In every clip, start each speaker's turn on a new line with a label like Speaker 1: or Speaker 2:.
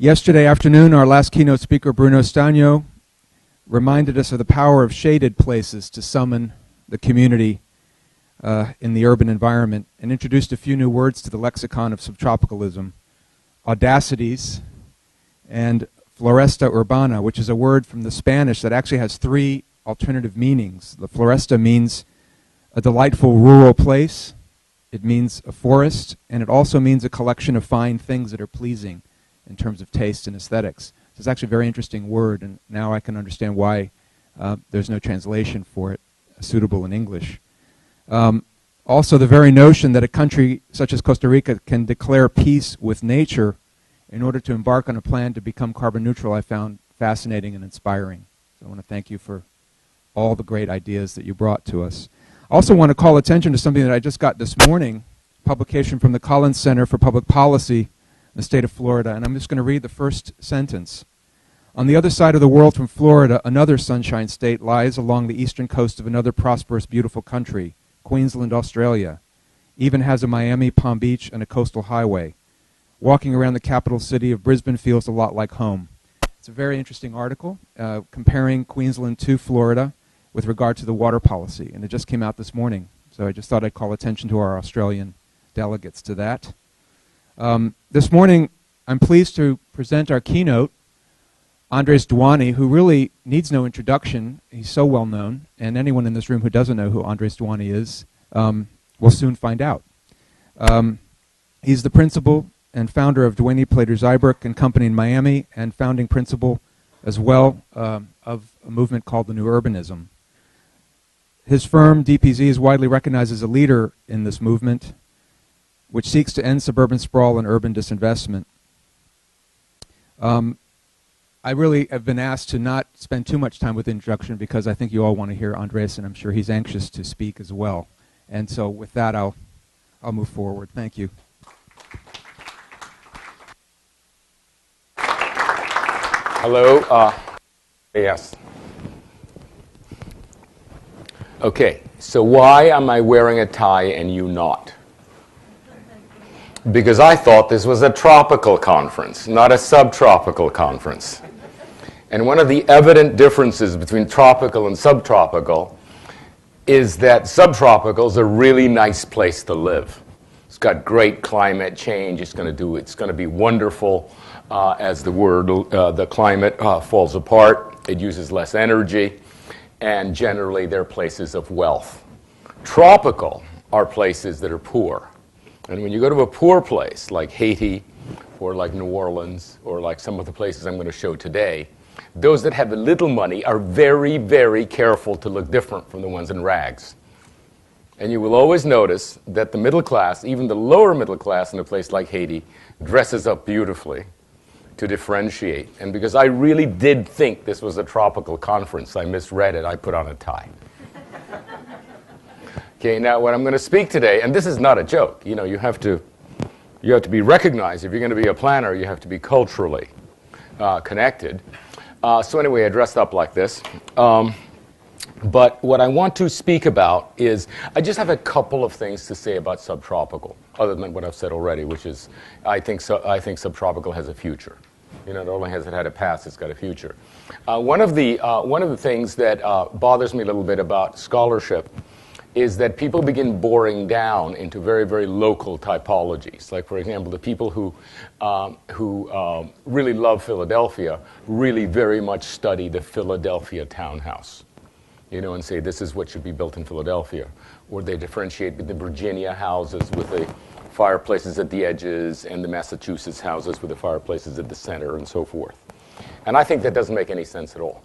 Speaker 1: Yesterday afternoon, our last keynote speaker, Bruno Stagno, reminded us of the power of shaded places to summon the community in the urban environment and introduced a few new words to the lexicon of subtropicalism: audacities and floresta urbana, which is a word from the Spanish that actually has three alternative meanings. The floresta means a delightful rural place, it means a forest, and it also means a collection of fine things that are pleasing in terms of taste and aesthetics. It's actually a very interesting word, and now I can understand why there's no translation for it suitable in English. Also, the very notion that a country such as Costa Rica can declare peace with nature in order to embark on a plan to become carbon neutral, I found fascinating and inspiring. So I want to thank you for all the great ideas that you brought to us. I also want to call attention to something that I just got this morning, publication from the Collins Center for Public Policy in the state of Florida, and I'm just going to read the first sentence. On the other side of the world from Florida, another sunshine state lies along the eastern coast of another prosperous, beautiful country, Queensland, Australia. Even has a Miami, Palm Beach, and a coastal highway. Walking around the capital city of Brisbane feels a lot like home. It's a very interesting article comparing Queensland to Florida with regard to the water policy, and it just came out this morning. So I just thought I'd call attention to our Australian delegates to that. This morning, I'm pleased to present our keynote, Andres Duany, who really needs no introduction. He's so well known, and anyone in this room who doesn't know who Andres Duany is will soon find out. He's the principal and founder of Duany Plater Zyberk and Company in Miami, and founding principal as well of a movement called the New Urbanism. His firm, DPZ, is widely recognized as a leader in this movement, which seeks to end suburban sprawl and urban disinvestment. I really have been asked to not spend too much time with the introduction because I think you all want to hear Andres, and I'm sure he's anxious to speak as well. And so with that, I'll move forward. Thank you.
Speaker 2: Hello. Yes. Okay, so why am I wearing a tie and you not? Because I thought this was a tropical conference, not a subtropical conference. And one of the evident differences between tropical and subtropical is that subtropical is a really nice place to live. It's got great climate change. It's going to be wonderful as the climate falls apart. It uses less energy, and generally they're places of wealth. Tropical are places that are poor. And when you go to a poor place like Haiti or like New Orleans or like some of the places I'm going to show today, those that have a little money are very, very careful to look different from the ones in rags. And you will always notice that the middle class, even the lower middle class in a place like Haiti, dresses up beautifully to differentiate. And because I really did think this was a tropical conference, I misread it. I put on a tie. Okay, now what I'm going to speak today, and this is not a joke. You know, you have to be recognized. If you're going to be a planner, you have to be culturally connected. So anyway, I dressed up like this. But what I want to speak about is, I just have a couple of things to say about subtropical, other than what I've said already, which is I think subtropical has a future. You know, not only has it had a past, it's got a future. One of the things that bothers me a little bit about scholarship is that people begin boring down into very, very local typologies. Like, for example, the people who really love Philadelphia really very much study the Philadelphia townhouse, you know, and say this is what should be built in Philadelphia. Or they differentiate the Virginia houses with the fireplaces at the edges and the Massachusetts houses with the fireplaces at the center and so forth. And I think that doesn't make any sense at all.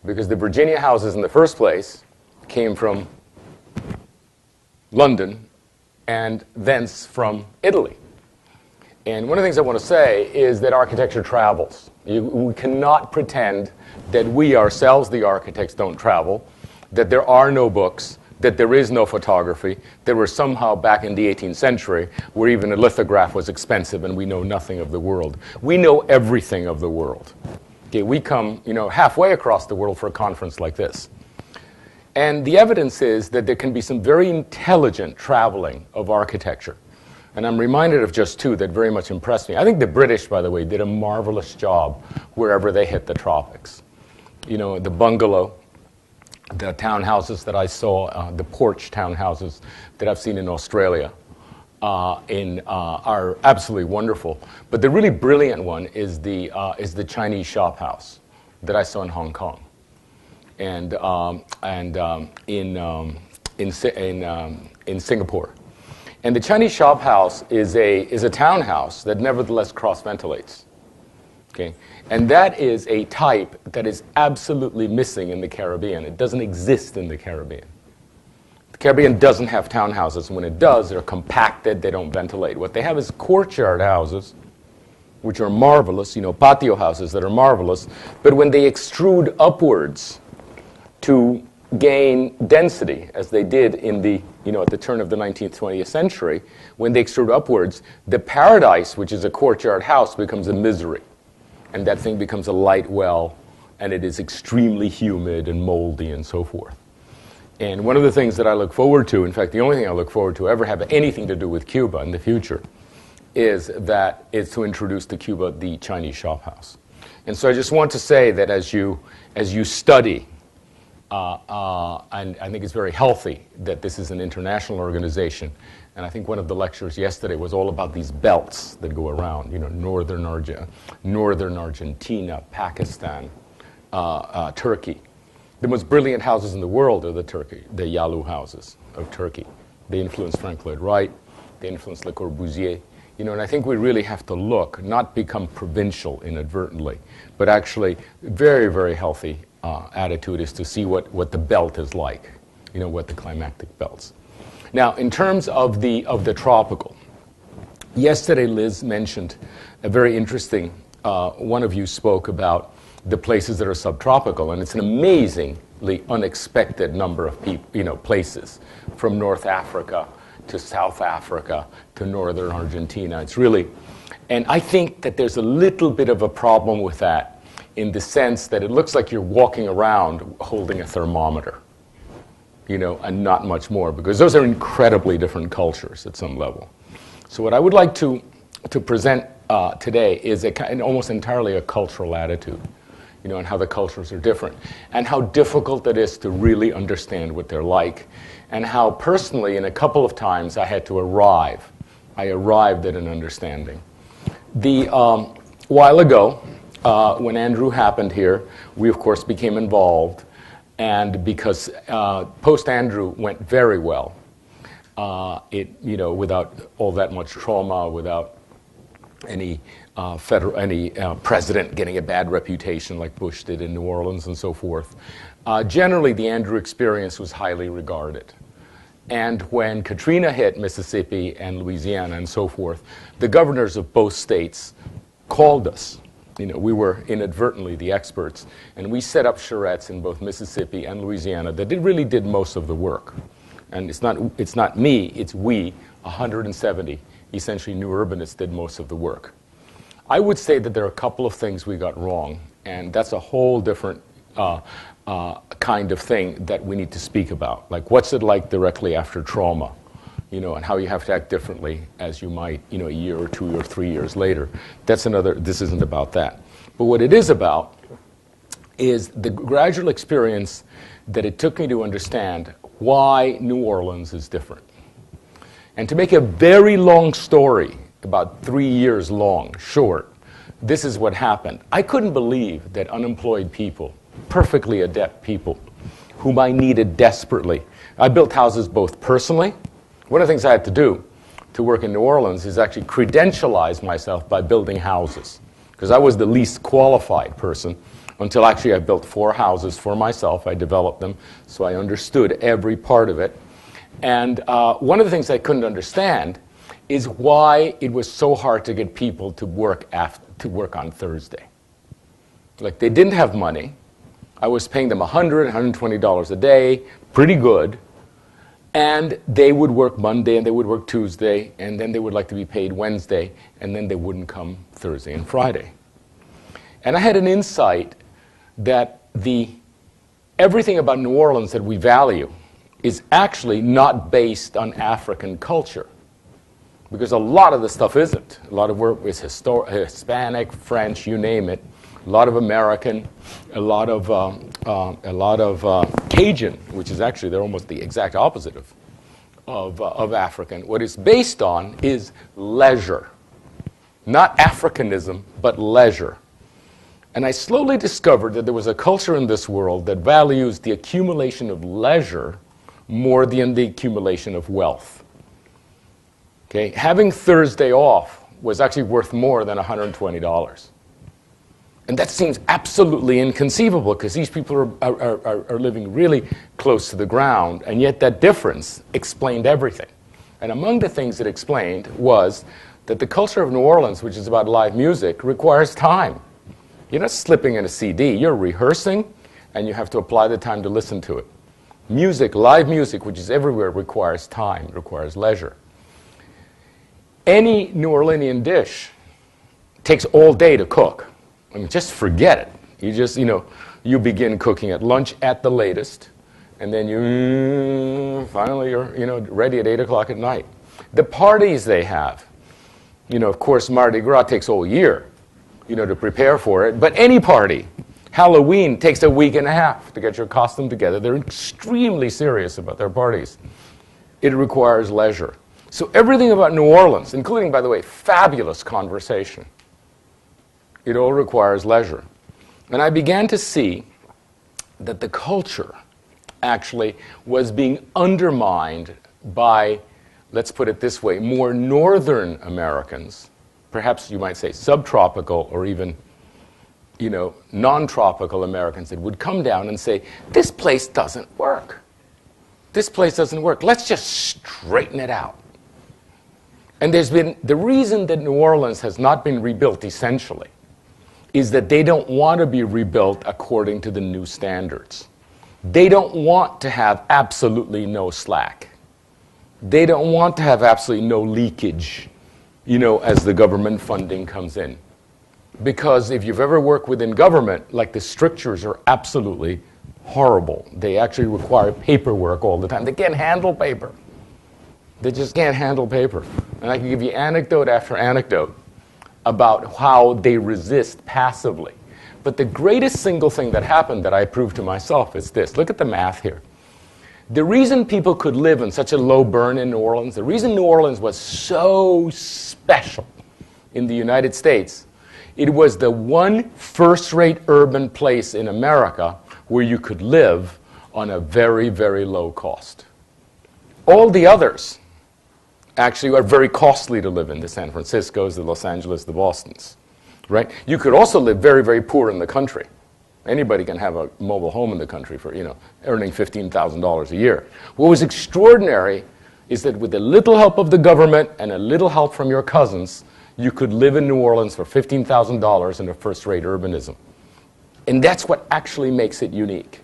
Speaker 2: Because the Virginia houses in the first place came from London and thence from Italy. And one of the things I want to say is that architecture travels. We cannot pretend that we ourselves, the architects, don't travel, that there are no books, that there is no photography, that we're somehow back in the 18th century where even a lithograph was expensive and we know nothing of the world. We know everything of the world. Okay, we come, you know, halfway across the world for a conference like this. And the evidence is that there can be some very intelligent traveling of architecture. And I'm reminded of just two that very much impressed me. I think the British, by the way, did a marvelous job wherever they hit the tropics. You know, the bungalow, the townhouses that I saw, the porch townhouses that I've seen in Australia are absolutely wonderful. But the really brilliant one is the Chinese shop house that I saw in Hong Kong, and in Singapore. And the Chinese shop house is a townhouse that nevertheless cross-ventilates. Okay? And that is a type that is absolutely missing in the Caribbean. It doesn't exist in the Caribbean. The Caribbean doesn't have townhouses. When it does, they're compacted, they don't ventilate. What they have is courtyard houses, which are marvelous, you know, patio houses that are marvelous, but when they extrude upwards to gain density, as they did in the, you know, at the turn of the 19th, 20th century, when they extrude upwards, the paradise, which is a courtyard house, becomes a misery. And that thing becomes a light well, and it is extremely humid and moldy and so forth. And one of the things that I look forward to, in fact, the only thing I look forward to ever have anything to do with Cuba in the future, is to introduce to Cuba the Chinese shop house. And so I just want to say that as you study, and I think it's very healthy that this is an international organization. And I think one of the lectures yesterday was all about these belts that go around, you know, northern Argentina, Pakistan, Turkey. The most brilliant houses in the world are the Yalu houses of Turkey. They influenced Frank Lloyd Wright. They influenced Le Corbusier. You know, and I think we really have to look, not become provincial inadvertently, but actually very, very healthy attitude is to see what the belt is like, you know, what the climactic belts. Now, in terms of the tropical, yesterday Liz mentioned a very interesting, one of you spoke about the places that are subtropical, and it's an amazingly unexpected number of people, you know, places, from North Africa to South Africa to northern Argentina. It's really, and I think that there's a little bit of a problem with that in the sense that it looks like you're walking around holding a thermometer, you know, and not much more, because those are incredibly different cultures at some level. So what I would like to present today is almost entirely a cultural attitude, you know, and how the cultures are different, and how difficult it is to really understand what they're like, and how personally, in a couple of times, I had to arrive. I arrived at an understanding. While ago, when Andrew happened here, we of course became involved, and because post-Andrew went very well, you know, without all that much trauma, without any president getting a bad reputation like Bush did in New Orleans and so forth. Generally, the Andrew experience was highly regarded. And when Katrina hit Mississippi and Louisiana and so forth, the governors of both states called us. You know, we were inadvertently the experts, and we set up charrettes in both Mississippi and Louisiana that really did most of the work. And it's not me, it's we, 170, essentially new urbanists, did most of the work. I would say that there are a couple of things we got wrong, and that's a whole different kind of thing that we need to speak about. Like, what's it like directly after trauma, you know, and how you have to act differently as you might, you know, a year or 2 or 3 years later. That's another, this isn't about that. But what it is about is the gradual experience that it took me to understand why New Orleans is different. And to make a very long story, about 3 years long, short, this is what happened. I couldn't believe that unemployed people, perfectly adept people, whom I needed desperately. I built houses both personally. One of the things I had to do to work in New Orleans is actually credentialize myself by building houses, because I was the least qualified person until actually I built 4 houses for myself. I developed them, so I understood every part of it. And one of the things I couldn't understand is why it was so hard to get people to work on Thursday. Like, they didn't have money. I was paying them $100, $120 a day, pretty good. And they would work Monday, and they would work Tuesday, and then they would like to be paid Wednesday, and then they wouldn't come Thursday and Friday. And I had an insight that everything about New Orleans that we value is actually not based on African culture. because a lot of the stuff isn't. A lot of work is Hispanic, French, you name it. A lot of American, a lot of Cajun, which is actually, they're almost the exact opposite of African. What it's based on is leisure. Not Africanism, but leisure. And I slowly discovered that there was a culture in this world that values the accumulation of leisure more than the accumulation of wealth. Okay? Having Thursday off was actually worth more than $120. And that seems absolutely inconceivable because these people are living really close to the ground, and yet that difference explained everything. And among the things it explained was that the culture of New Orleans, which is about live music, requires time. You're not slipping in a CD. You're rehearsing, and you have to apply the time to listen to it. Music, live music, which is everywhere, requires time, requires leisure. Any New Orleanian dish takes all day to cook. I mean, just forget it. You just, you begin cooking at lunch at the latest, and then finally you're, ready at 8 o'clock at night. The parties they have, of course, Mardi Gras takes all year, to prepare for it. But any party, Halloween takes a week and a half to get your costume together. They're extremely serious about their parties. It requires leisure. So everything about New Orleans, including, by the way, fabulous conversation, it all requires leisure. And I began to see that the culture actually was being undermined by, let's put it this way, more northern Americans, perhaps you might say subtropical or even, non-tropical Americans that would come down and say, this place doesn't work. This place doesn't work. Let's just straighten it out. And there's been, the reason that New Orleans has not been rebuilt essentially is that they don't want to be rebuilt according to the new standards. They don't want to have absolutely no slack. They don't want to have absolutely no leakage, as the government funding comes in. Because if you've ever worked within government, like the strictures are absolutely horrible. They actually require paperwork all the time. They can't handle paper. They just can't handle paper. And I can give you anecdote after anecdote about how they resist passively. But the greatest single thing that happened that I proved to myself is this. Look at the math here. The reason people could live in such a low burn in New Orleans, the reason New Orleans was so special in the United States, it was the one first-rate urban place in America where you could live on a very, very low cost. All the others actually are very costly to live in, the San Franciscos, the Los Angeles, the Bostons, right? You could also live very, very poor in the country. Anybody can have a mobile home in the country for, earning $15,000 a year. What was extraordinary is that with a little help of the government and a little help from your cousins, you could live in New Orleans for $15,000 in a first-rate urbanism. And that's what actually makes it unique.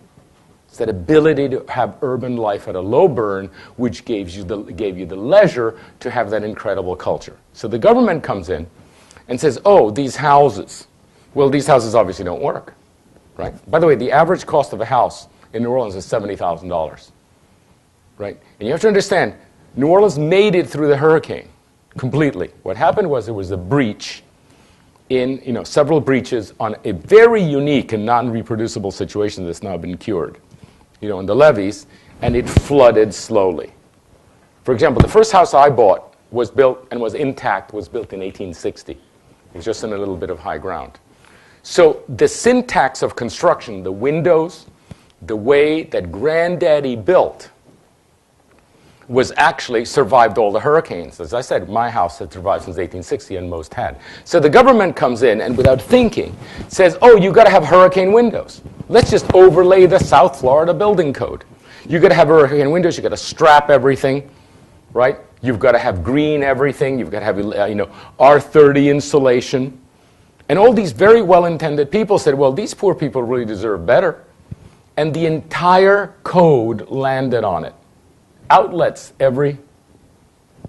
Speaker 2: It's that ability to have urban life at a low burn, which gave you the leisure to have that incredible culture. So the government comes in and says, oh, these houses. Well, these houses obviously don't work, right? By the way, the average cost of a house in New Orleans is $70,000, right? And you have to understand, New Orleans made it through the hurricane completely. What happened was there was a breach in, several breaches on a very unique and non-reproducible situation that's now been cured. In the levees, and it flooded slowly. For example, the first house I bought was built and was intact, was built in 1860. It was just in a little bit of high ground. So the syntax of construction, the windows, the way that Granddaddy built was actually survived all the hurricanes. As I said, my house had survived since 1860 and most had. So the government comes in and without thinking says, oh, you've got to have hurricane windows. Let's just overlay the South Florida building code. You've got to have hurricane windows. You've got to strap everything, right? You've got to have green everything. You've got to have, R30 insulation. And all these very well-intended people said, well, these poor people really deserve better. And the entire code landed on it. Outlets every,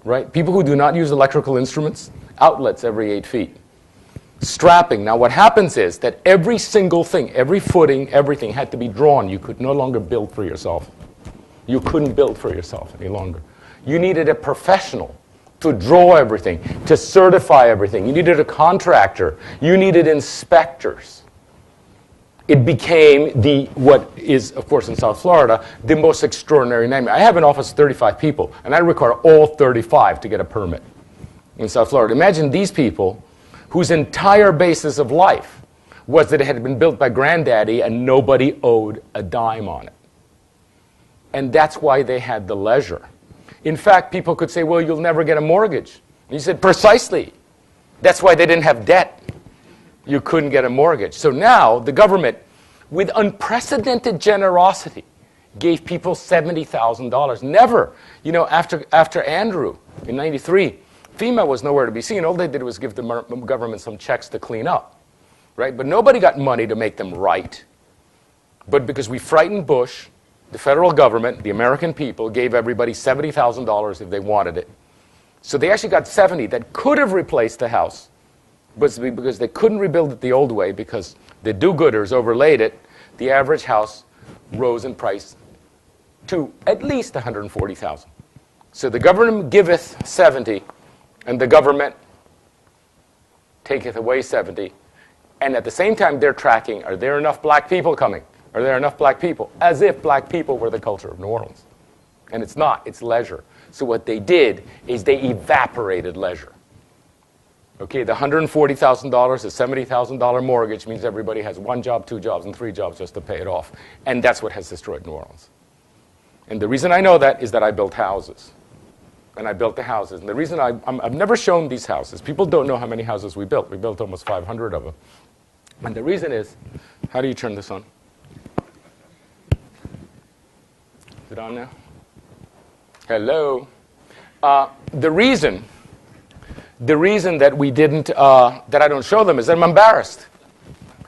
Speaker 2: right? People who do not use electrical instruments, outlets every 8 feet. Strapping. Now what happens is that every single thing, every footing, everything had to be drawn. You could no longer build for yourself. You couldn't build for yourself any longer. You needed a professional to draw everything, to certify everything. You needed a contractor. You needed inspectors. It became what is, of course, in South Florida, the most extraordinary nightmare. I have an office of 35 people, and I require all 35 to get a permit in South Florida. Imagine these people whose entire basis of life was that it had been built by granddaddy and nobody owed a dime on it. And that's why they had the leisure. In fact, people could say, well, you'll never get a mortgage. And you said, precisely. That's why they didn't have debt. You couldn't get a mortgage. So now the government, with unprecedented generosity, gave people $70,000. Never. You know, after Andrew in '93, FEMA was nowhere to be seen. All they did was give the government some checks to clean up. Right? But nobody got money to make them right. But because we frightened Bush, the federal government, the American people, gave everybody $70,000 if they wanted it. So they actually got 70 that could have replaced the house, but because they couldn't rebuild it the old way, because the do-gooders overlaid it, the average house rose in price to at least $140,000. So the government giveth 70, and the government taketh away 70. And at the same time, they're tracking, are there enough black people coming? Are there enough black people? As if black people were the culture of New Orleans. And it's not, it's leisure. So what they did is they evaporated leisure. Okay, the $140,000, the $70,000 mortgage means everybody has 1 job, 2 jobs, and 3 jobs just to pay it off. And that's what has destroyed New Orleans. And the reason I know that is that I built houses. And I built the houses. And the reason I've never shown these houses. People don't know how many houses we built. We built almost 500 of them. And the reason is, how do you turn this on? Is it on now? Hello. The reason that we didn't, that I don't show them is that I'm embarrassed.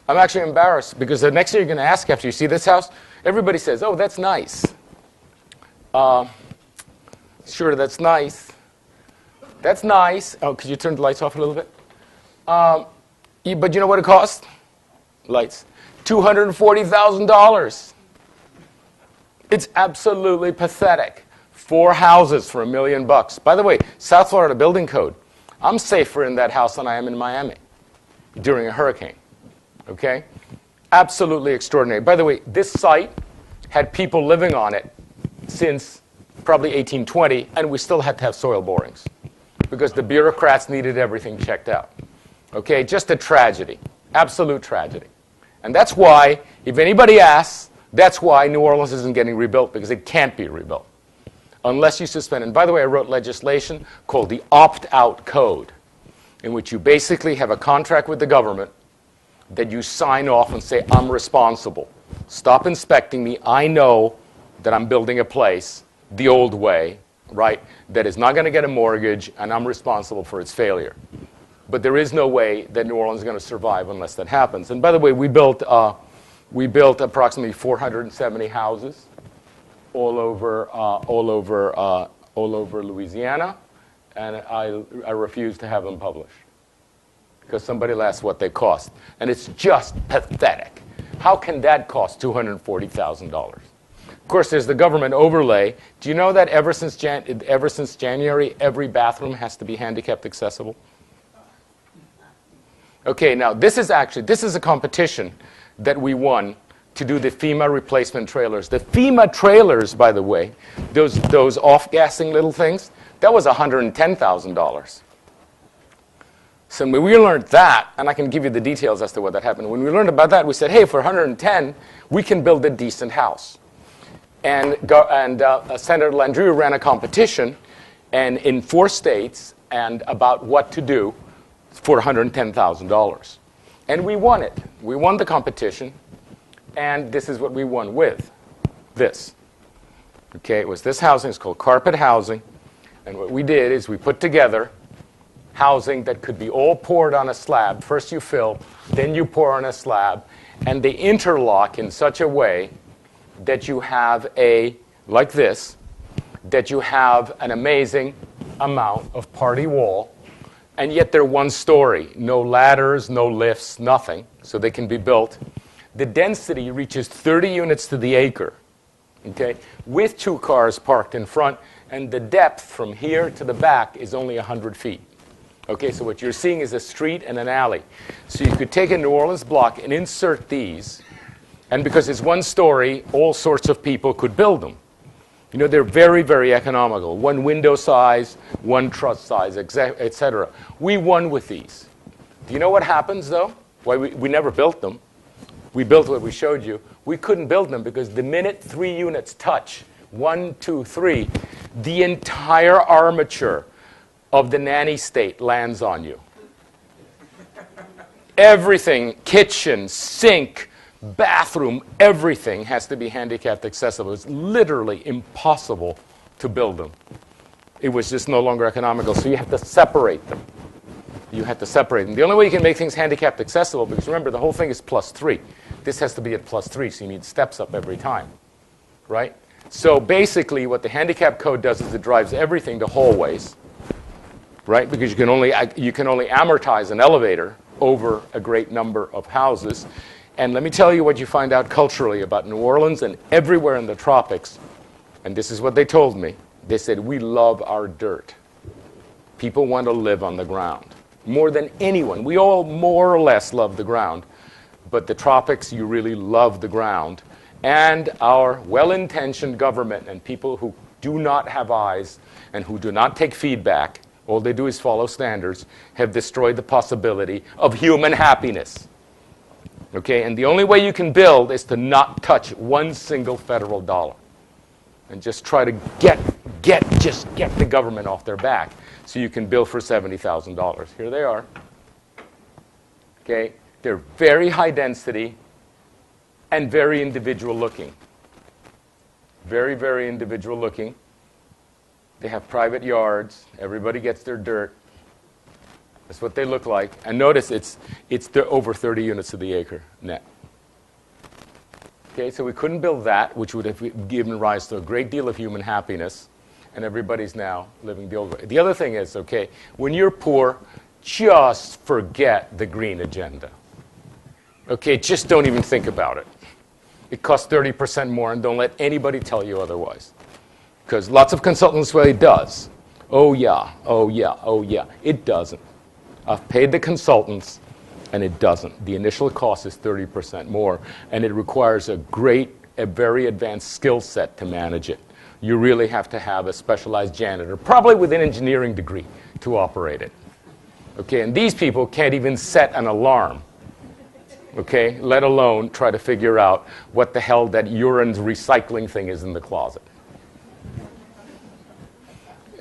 Speaker 2: I'm actually embarrassed because the next thing you're going to ask after you see this house, everybody says, oh, that's nice. Sure, that's nice. That's nice. Oh, could you turn the lights off a little bit? But you know what it cost? Lights. $240,000. It's absolutely pathetic. 4 houses for $1 million. By the way, South Florida building code. I'm safer in that house than I am in Miami during a hurricane. Okay? Absolutely extraordinary. By the way, this site had people living on it since probably 1820, and we still had to have soil borings because the bureaucrats needed everything checked out. Okay? Just a tragedy. Absolute tragedy. And that's why, if anybody asks, that's why New Orleans isn't getting rebuilt, because it can't be rebuilt unless you suspend. And by the way, I wrote legislation called the Opt-out Code, in which you basically have a contract with the government that you sign off and say, I'm responsible. Stop inspecting me. I know that I'm building a place the old way, right, that is not going to get a mortgage, and I'm responsible for its failure. But there is no way that New Orleans is going to survive unless that happens. And by the way, we built approximately 470 houses all over Louisiana, and I refuse to have them published because somebody will ask what they cost, and it's just pathetic. How can that cost $240,000? Of course, there's the government overlay. Do you know that ever since January, every bathroom has to be handicapped accessible? Okay, now this is a competition that we won to do the FEMA replacement trailers. The FEMA trailers, by the way, those off-gassing little things, that was $110,000. So when we learned that, and I can give you the details as to what that happened. When we learned about that, we said, hey, for 110, we can build a decent house. And Senator Landrieu ran a competition and in 4 states and about what to do for $110,000. And we won it. We won the competition, and this is what we won with. This. Okay, it was this housing. It's called carpet housing. And what we did is we put together housing that could be all poured on a slab. First you fill, then you pour on a slab, and they interlock in such a way that you have like this, that you have an amazing amount of party wall, and yet they're 1 story. No ladders, no lifts, nothing. So they can be built. The density reaches 30 units to the acre, okay, with 2 cars parked in front and the depth from here to the back is only 100 feet. Okay, so what you're seeing is a street and an alley. So you could take a New Orleans block and insert these, and because it's one story, all sorts of people could build them. You know, they're very, very economical. One window size, one truss size, etc. We won with these. Do you know what happens, though? Why we never built them. We built what we showed you. We couldn't build them because the minute 3 units touch, 1, 2, 3, the entire armature of the nanny state lands on you. Everything, kitchen, sink, bathroom, everything has to be handicapped accessible. It's literally impossible to build them. It was just no longer economical, so you have to separate them. You have to separate them. The only way you can make things handicapped accessible, because remember, the whole thing is +3. This has to be at +3, so you need steps up every time, right? So basically, what the handicap code does is it drives everything to hallways, right? Because you can only amortize an elevator over a great number of houses. And let me tell you what you find out culturally about New Orleans and everywhere in the tropics. And this is what they told me. They said, we love our dirt. People want to live on the ground. More than anyone. We all more or less love the ground. But the tropics, you really love the ground. And our well-intentioned government and people who do not have eyes and who do not take feedback, all they do is follow standards, have destroyed the possibility of human happiness. Okay, and the only way you can build is to not touch one single federal dollar. And just try to get the government off their back so you can build for $70,000. Here they are. Okay, they're very high density and very individual looking. Very, very individual looking. They have private yards. Everybody gets their dirt. That's what they look like. And notice it's over 30 units to the acre net. Okay, so we couldn't build that, which would have given rise to a great deal of human happiness, and everybody's now living the old way. The other thing is, okay, when you're poor, just forget the green agenda. Okay, just don't even think about it. It costs 30% more, and don't let anybody tell you otherwise. Because lots of consultants say it does. Oh yeah, oh yeah, oh yeah. It doesn't. I've paid the consultants, and it doesn't. The initial cost is 30% more, and it requires a very advanced skill set to manage it. You really have to have a specialized janitor, probably with an engineering degree, to operate it. Okay, and these people can't even set an alarm, okay, let alone try to figure out what the hell that urine recycling thing is in the closet.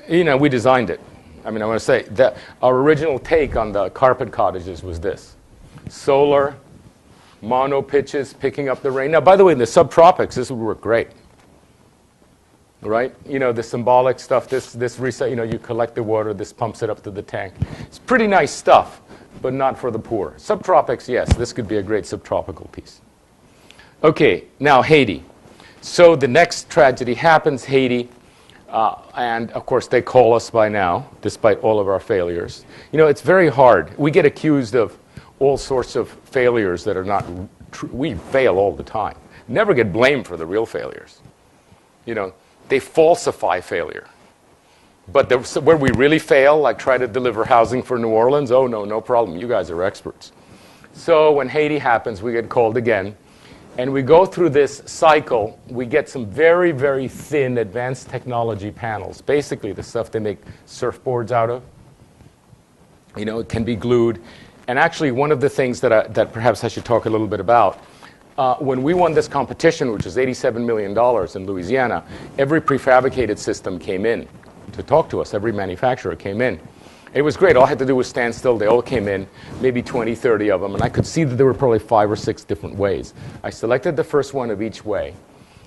Speaker 2: You know, we designed it. I mean, I want to say that our original take on the carpet cottages was this. Solar, mono pitches, picking up the rain. Now, by the way, in the subtropics, this would work great. Right? You know, the symbolic stuff, this reset, you know, you collect the water, this pumps it up to the tank. It's pretty nice stuff, but not for the poor. Subtropics, yes, this could be a great subtropical piece. Okay, now Haiti. So the next tragedy happens, Haiti. And, of course, they call us by now, despite all of our failures. You know, it's very hard. We get accused of all sorts of failures that are not true. We fail all the time. Never get blamed for the real failures. You know, they falsify failure. But where we really fail, like try to deliver housing for New Orleans, oh, no problem. You guys are experts. So when Haiti happens, we get called again. And we go through this cycle. We get some very, very thin advanced technology panels. Basically, the stuff they make surfboards out of. You know, it can be glued. And actually, one of the things that perhaps I should talk a little bit about, when we won this competition, which was $87 million in Louisiana, every prefabricated system came in to talk to us. Every manufacturer came in. It was great. All I had to do was stand still. They all came in, maybe 20, 30 of them, and I could see that there were probably 5 or 6 different ways. I selected the first one of each way,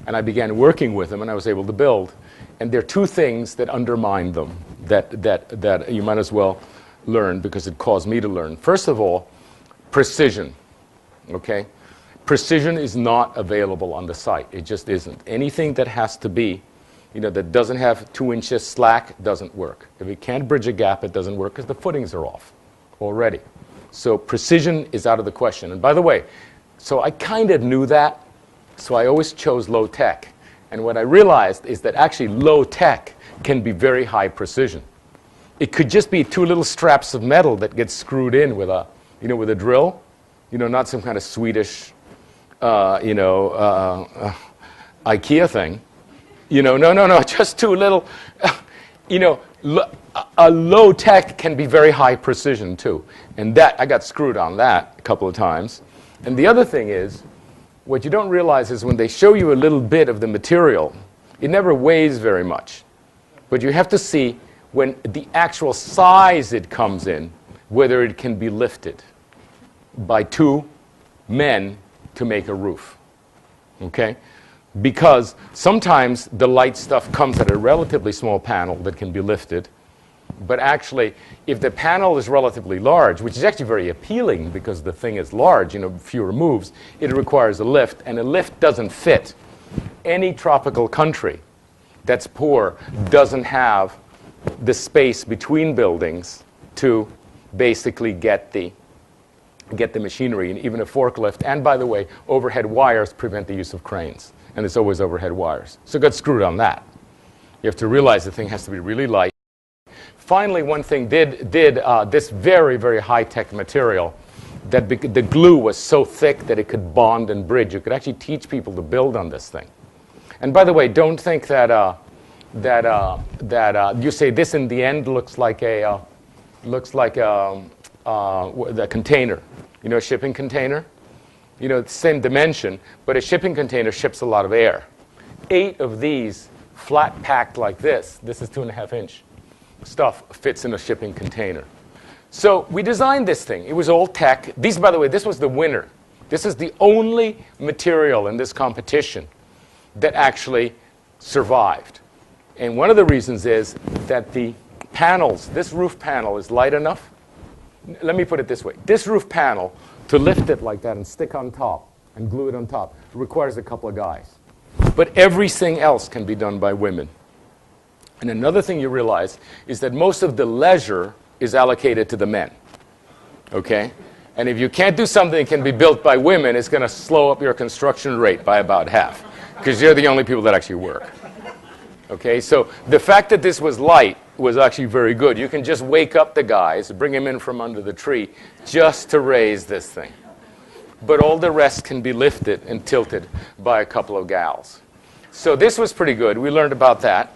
Speaker 2: and I began working with them, and I was able to build. And there are 2 things that undermined them that you might as well learn, because it caused me to learn. First of all, precision. Okay? Precision is not available on the site. It just isn't. Anything that has to be, you know, that doesn't have 2 inches slack doesn't work. If it can't bridge a gap, it doesn't work because the footings are off already. So precision is out of the question. And by the way, so I kind of knew that, so I always chose low tech. And what I realized is that actually low tech can be very high precision. It could just be two little straps of metal that get screwed in with a, with a drill, not some kind of Swedish, IKEA thing. No, just two little, a low tech can be very high precision too. And that, I got screwed on that a couple of times. And the other thing is, what you don't realize is when they show you a little bit of the material, it never weighs very much. But you have to see when the actual size it comes in, whether it can be lifted by two men to make a roof. Okay? Because sometimes the light stuff comes at a relatively small panel that can be lifted. But actually, if the panel is relatively large, which is actually very appealing because the thing is large, fewer moves, it requires a lift, and a lift doesn't fit. Any tropical country that's poor doesn't have the space between buildings to basically get the machinery, and even a forklift. And by the way, overhead wires prevent the use of cranes, and it's always overhead wires. So it got screwed on that. You have to realize the thing has to be really light. Finally, one thing did this very, very high-tech material, that the glue was so thick that it could bond and bridge. You could actually teach people to build on this thing. And by the way, don't think that you say this in the end looks like the container, a shipping container. It's the same dimension, but a shipping container ships a lot of air. 8 of these flat packed like this is 2.5 inch. Stuff fits in a shipping container. So we designed this thing. It was all tech. These, by the way, this was the winner. This is the only material in this competition that actually survived. And one of the reasons is that the panels, this roof panel is light enough. Let me put it this way. This roof panel, to lift it like that and stick on top and glue it on top, requires a couple of guys. But everything else can be done by women. And another thing you realize is that most of the leisure is allocated to the men. Okay? And if you can't do something that can be built by women, it's going to slow up your construction rate by about half, because you're the only people that actually work. Okay? So the fact that this was light was actually very good. You can just wake up the guys, bring them in from under the tree, just to raise this thing. But all the rest can be lifted and tilted by a couple of gals. So this was pretty good. We learned about that.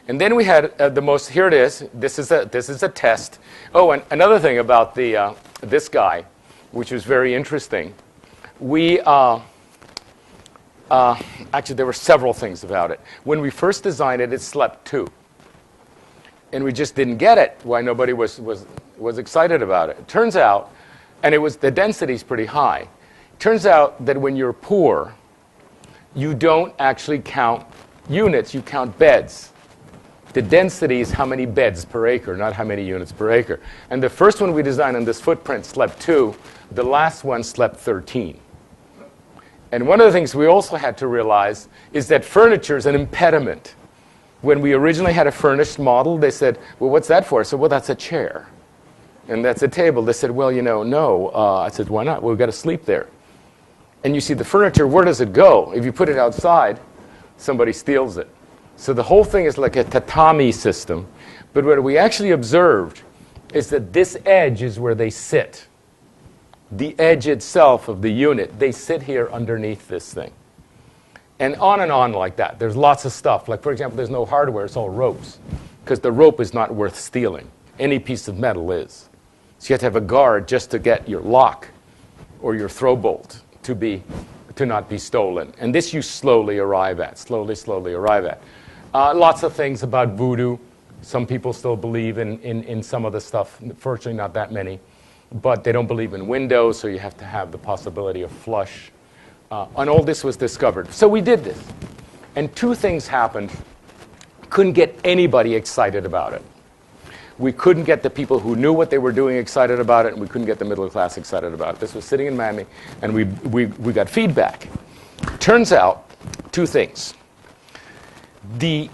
Speaker 2: And then we had here it is. This is a test. Oh, and another thing about this guy, which was very interesting. Actually, there were several things about it. When we first designed it, it slept 2. And we just didn't get it, why nobody was excited about it. It turns out, and the density is pretty high. It turns out that when you're poor, you don't actually count units, you count beds. The density is how many beds per acre, not how many units per acre. And the first one we designed on this footprint slept 2. The last one slept 13. And one of the things we also had to realize is that furniture is an impediment. When we originally had a furnished model, they said, well, what's that for? I said, well, that's a chair. And that's a table. They said, well, no. I said, why not? Well, we've got to sleep there. And you see, the furniture, where does it go? If you put it outside, somebody steals it. So the whole thing is like a tatami system. But what we actually observed is that this edge is where they sit. The edge itself of the unit, they sit here underneath this thing. And on like that. There's lots of stuff. Like, for example, there's no hardware. It's all ropes. Because the rope is not worth stealing. Any piece of metal is. So you have to have a guard just to get your lock or your throw bolt to not be stolen. And this you slowly arrive at. Slowly arrive at. Lots of things about voodoo. Some people still believe in some of the stuff. Fortunately, not that many. But they don't believe in windows, so you have to have the possibility of flush. And all this was discovered. So we did this. And 2 things happened. Couldn't get anybody excited about it. We couldn't get the people who knew what they were doing excited about it, and we couldn't get the middle class excited about it. This was sitting in Miami, and we got feedback. Turns out, 2 things. The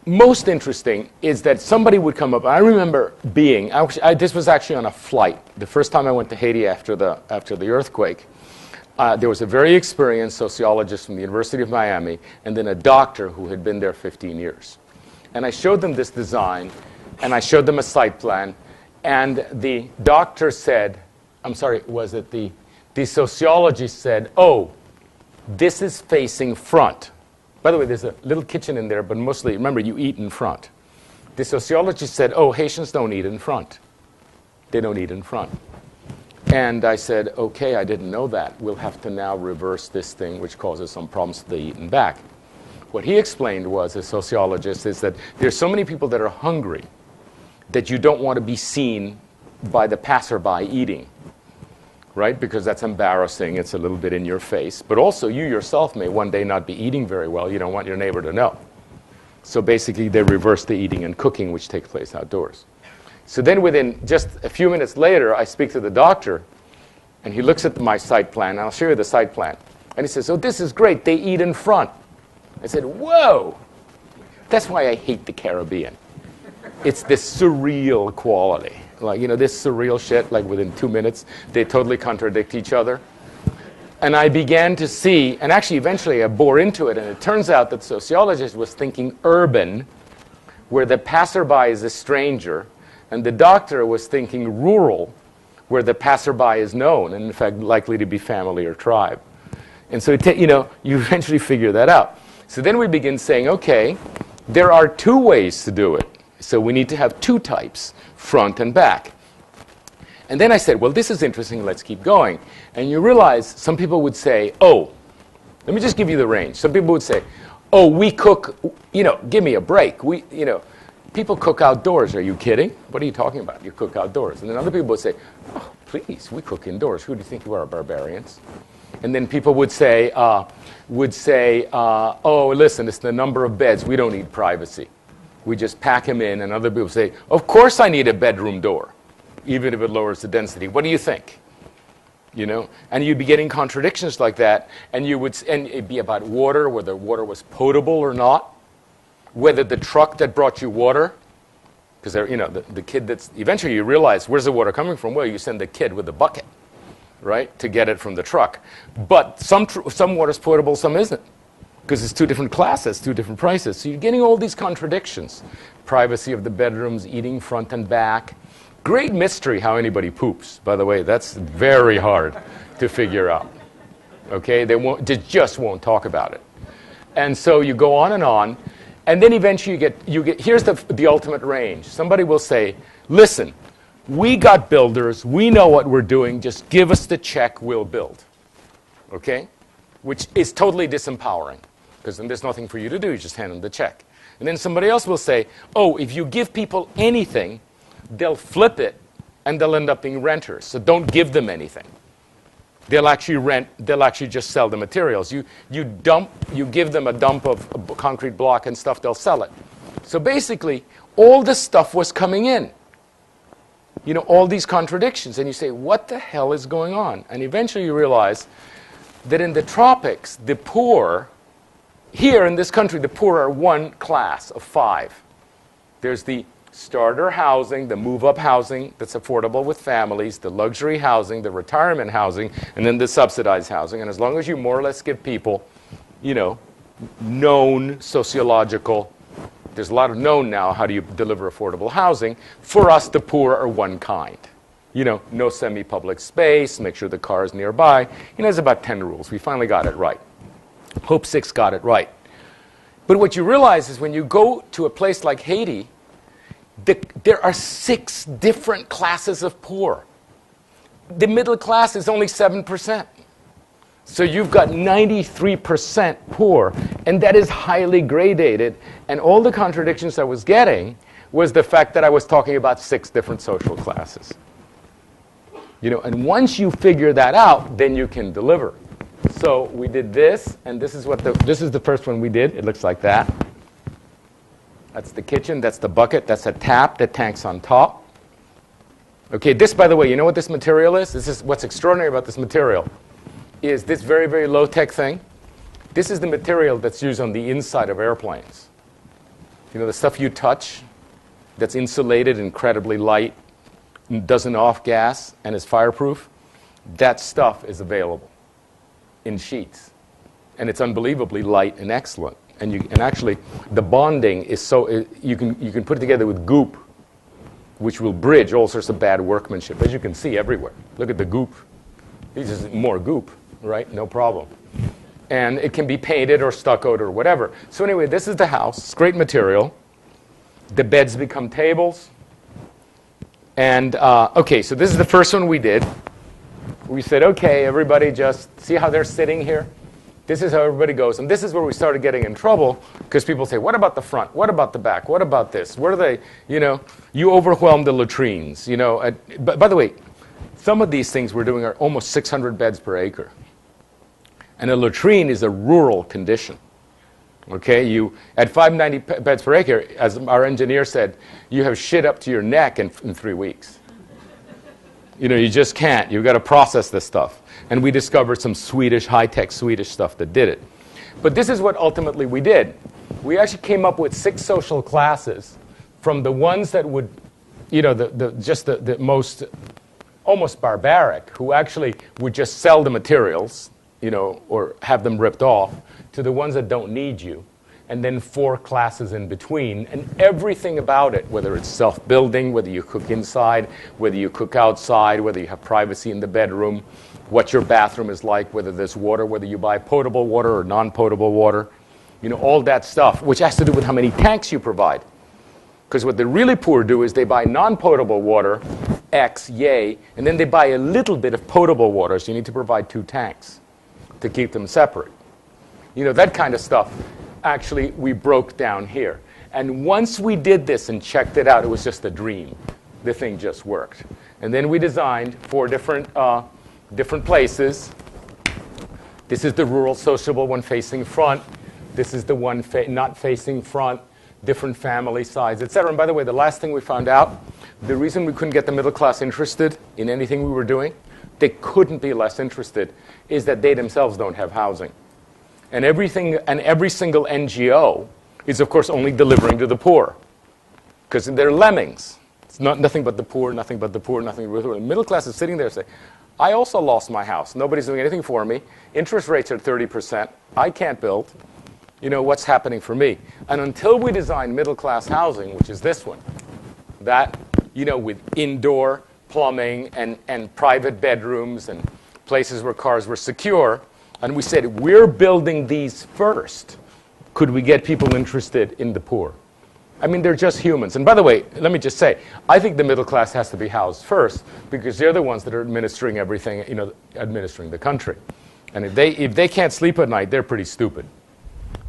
Speaker 2: most interesting is that somebody would come up. I remember this was actually on a flight. The first time I went to Haiti after the earthquake, there was a very experienced sociologist from the University of Miami, and then a doctor who had been there 15 years. And I showed them this design, and I showed them a site plan, and the doctor said, I'm sorry, was it the sociologist said, oh, this is facing front. By the way, there's a little kitchen in there, but mostly, remember, you eat in front. The sociologist said, oh, Haitians don't eat in front. They don't eat in front. And I said, okay, I didn't know that. We'll have to now reverse this thing, which causes some problems to the eat in back. What he explained was, as sociologist, is that there's so many people that are hungry that you don't want to be seen by the passerby eating, right? Because that's embarrassing. It's a little bit in your face. But also, you yourself may one day not be eating very well. You don't want your neighbor to know. So basically, they reverse the eating and cooking, which take place outdoors. So then within just a few minutes later, I speak to the doctor, and he looks at my site plan, and I'll show you the site plan. And he says, oh, this is great. They eat in front. I said, whoa. That's why I hate the Caribbean. It's this surreal quality. Like, you know, this surreal shit, like within 2 minutes, they totally contradict each other. And I began to see, and actually eventually I bore into it, and it turns out that the sociologist was thinking urban, where the passerby is a stranger, and the doctor was thinking rural, where the passerby is known, and in fact likely to be family or tribe. And so, you know, you eventually figure that out. So then we begin saying, okay, there are two ways to do it. So we need to have two types, front and back. And then I said, well, this is interesting, let's keep going. And you realize some people would say, oh, let me just give you the range. Some people would say, oh, we cook, you know, give me a break. We, you know, people cook outdoors. Are you kidding? What are you talking about? You cook outdoors. And then other people would say, oh, please, we cook indoors. Who do you think you are, barbarians? And then people would say, oh, listen, it's the number of beds. We don't need privacy. We just pack them in. And other people say, of course I need a bedroom door, even if it lowers the density. What do you think? You know, and you'd be getting contradictions like that, and it'd be about water, whether water was potable or not, whether the truck that brought you water, because you know the kid that's eventually you realize where's the water coming from? Well, you send the kid with a bucket, right, to get it from the truck. But some water's potable, some isn't, because it's two different classes, two different prices. So you're getting all these contradictions: privacy of the bedrooms, eating front and back. Great mystery how anybody poops, by the way. That's very hard to figure out. Okay, they just won't talk about it. And so you go on, and then eventually you get here's the ultimate range. Somebody will say, listen, we got builders, we know what we're doing, just give us the check, we'll build. Okay? Which is totally disempowering, because then there's nothing for you to do, you just hand them the check. And then somebody else will say, oh, if you give people anything, they'll flip it, and they'll end up being renters. So don't give them anything. They'll actually rent. They'll actually just sell the materials. You give them a dump of a concrete block and stuff. They'll sell it. So basically, all this stuff was coming in. You know, all these contradictions, and you say, what the hell is going on? And eventually, you realize that in the tropics, the poor, here in this country, the poor are one class of five. There's the starter housing, the move-up housing that's affordable with families, the luxury housing, the retirement housing, and then the subsidized housing. And as long as you more or less give people, you know, known sociological, there's a lot of known now, how do you deliver affordable housing? For us, the poor are one kind. You know, no semi-public space, make sure the car is nearby. You know, there's about 10 rules. We finally got it right. Hope 6 got it right. But what you realize is when you go to a place like Haiti, there are 6 different classes of poor. The middle class is only 7%. So you've got 93% poor, and that is highly gradated. And all the contradictions I was getting was the fact that I was talking about 6 different social classes. You know, and once you figure that out, then you can deliver. So we did this, and this is the first one we did. It looks like that. That's the kitchen, that's the bucket, that's a tap, the tank's on top. Okay, this, by the way, you know what this material is? This is what's extraordinary about this material, is this very, very low-tech thing. This is the material that's used on the inside of airplanes. You know, the stuff you touch that's insulated, incredibly light, doesn't off-gas, and is fireproof. That stuff is available in sheets. And it's unbelievably light and excellent. And actually, the bonding is so, you can put it together with goop, which will bridge all sorts of bad workmanship, as you can see everywhere. Look at the goop. This is more goop, right? No problem. And it can be painted or stuccoed or whatever. So anyway, this is the house. It's great material. The beds become tables. And, okay, so this is the first one we did. We said, okay, everybody just see how they're sitting here? This is how everybody goes. And this is where we started getting in trouble, because people say, what about the front? What about the back? What about this? Where are they? You know, you overwhelm the latrines. You know, but by the way, some of these things we're doing are almost 600 beds per acre. And a latrine is a rural condition. Okay, you at 590 beds per acre, as our engineer said, you have shit up to your neck in 3 weeks. You know, you just can't. You've got to process this stuff. And we discovered some Swedish, high-tech Swedish stuff that did it. But this is what ultimately we did. We actually came up with 6 social classes, from the ones that would, you know, the most almost barbaric, who actually would just sell the materials, you know, or have them ripped off, to the ones that don't need you, and then 4 classes in between, and everything about it, whether it's self-building, whether you cook inside, whether you cook outside, whether you have privacy in the bedroom, what your bathroom is like, whether there's water, whether you buy potable water or non-potable water, you know, all that stuff, which has to do with how many tanks you provide. Because what the really poor do is they buy non-potable water, X, yay, and then they buy a little bit of potable water, so you need to provide 2 tanks to keep them separate. You know, that kind of stuff, actually, we broke down here. And once we did this and checked it out, it was just a dream. The thing just worked. And then we designed 4 different places. This is the rural sociable one facing front. This is the one not facing front, different family size, etc. And by the way, the last thing we found out, the reason we couldn't get the middle class interested in anything we were doing, they couldn't be less interested, is that they themselves don't have housing. And every single NGO is, of course, only delivering to the poor, because they're lemmings. It's nothing but the poor, nothing but the poor, nothing but the poor. The middle class is sitting there saying, I also lost my house. Nobody's doing anything for me. Interest rates are 30%. I can't build. You know, what's happening for me? And until we design middle-class housing, which is this one, that, you know, with indoor plumbing and private bedrooms and places where cars were secure, and we said, we're building these first. Could we get people interested in the poor? I mean, they're just humans. And by the way, let me just say, I think the middle class has to be housed first, because they're the ones that are administering everything, you know, administering the country. And if they can't sleep at night, they're pretty stupid.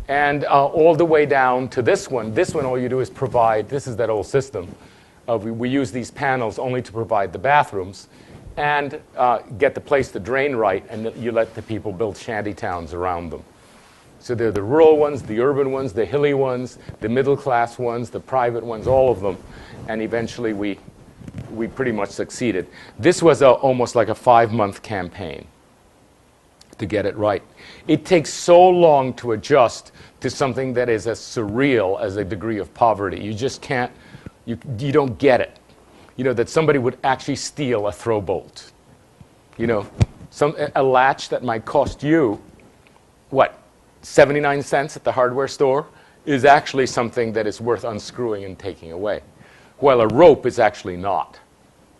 Speaker 2: And all the way down to this one, all you do is provide, this is that old system. We use these panels only to provide the bathrooms and get the place to drain right, and you let the people build shanty towns around them. So they're the rural ones, the urban ones, the hilly ones, the middle class ones, the private ones, all of them. And eventually we pretty much succeeded. This was almost like a 5-month campaign to get it right. It takes so long to adjust to something that is as surreal as a degree of poverty. You just can't, you don't get it. You know, that somebody would actually steal a throw bolt. You know, a latch that might cost you, what, 79 cents at the hardware store is actually something that is worth unscrewing and taking away, while a rope is actually not.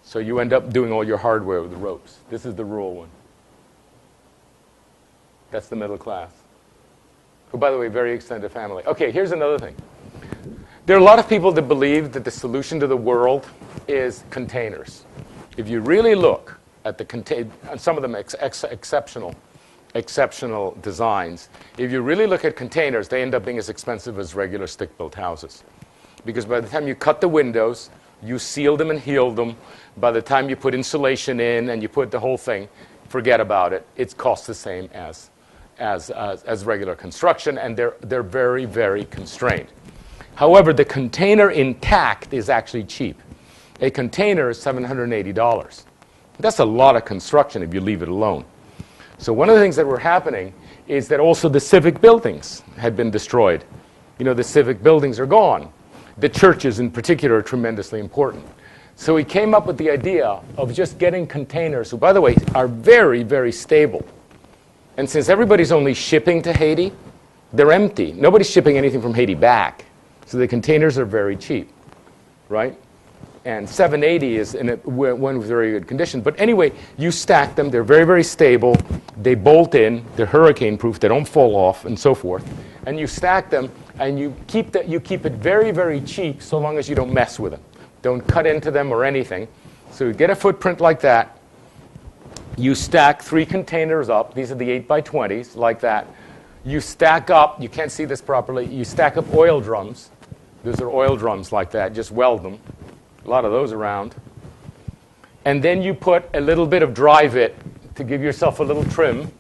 Speaker 2: So you end up doing all your hardware with the ropes. This is the rural one. That's the middle class. Who, by the way, very extended family. Okay, here's another thing. There are a lot of people that believe that the solution to the world is containers. If you really look at some of them exceptional designs, if you really look at containers, they end up being as expensive as regular stick-built houses. Because by the time you cut the windows, you seal them and heal them, by the time you put insulation in and you put the whole thing, forget about it. It costs the same as regular construction, and they're very, very constrained. However, the container intact is actually cheap. A container is $780. That's a lot of construction if you leave it alone. So one of the things that were happening is that also the civic buildings had been destroyed. You know, the civic buildings are gone. The churches in particular are tremendously important. So we came up with the idea of just getting containers, who, by the way, are very, very stable. And since everybody's only shipping to Haiti, they're empty. Nobody's shipping anything from Haiti back. So the containers are very cheap, right? And 780 is in one with very good condition. But anyway, you stack them. They're very, very stable. They bolt in. They're hurricane-proof. They don't fall off, and so forth. And you stack them, and you keep it very, very cheap so long as you don't mess with them. Don't cut into them or anything. So you get a footprint like that. You stack 3 containers up. These are the 8x20s, like that. You stack up. You can't see this properly. You stack up oil drums. Those are oil drums like that. Just weld them. A lot of those around. And then you put a little bit of dry-vit to give yourself a little trim.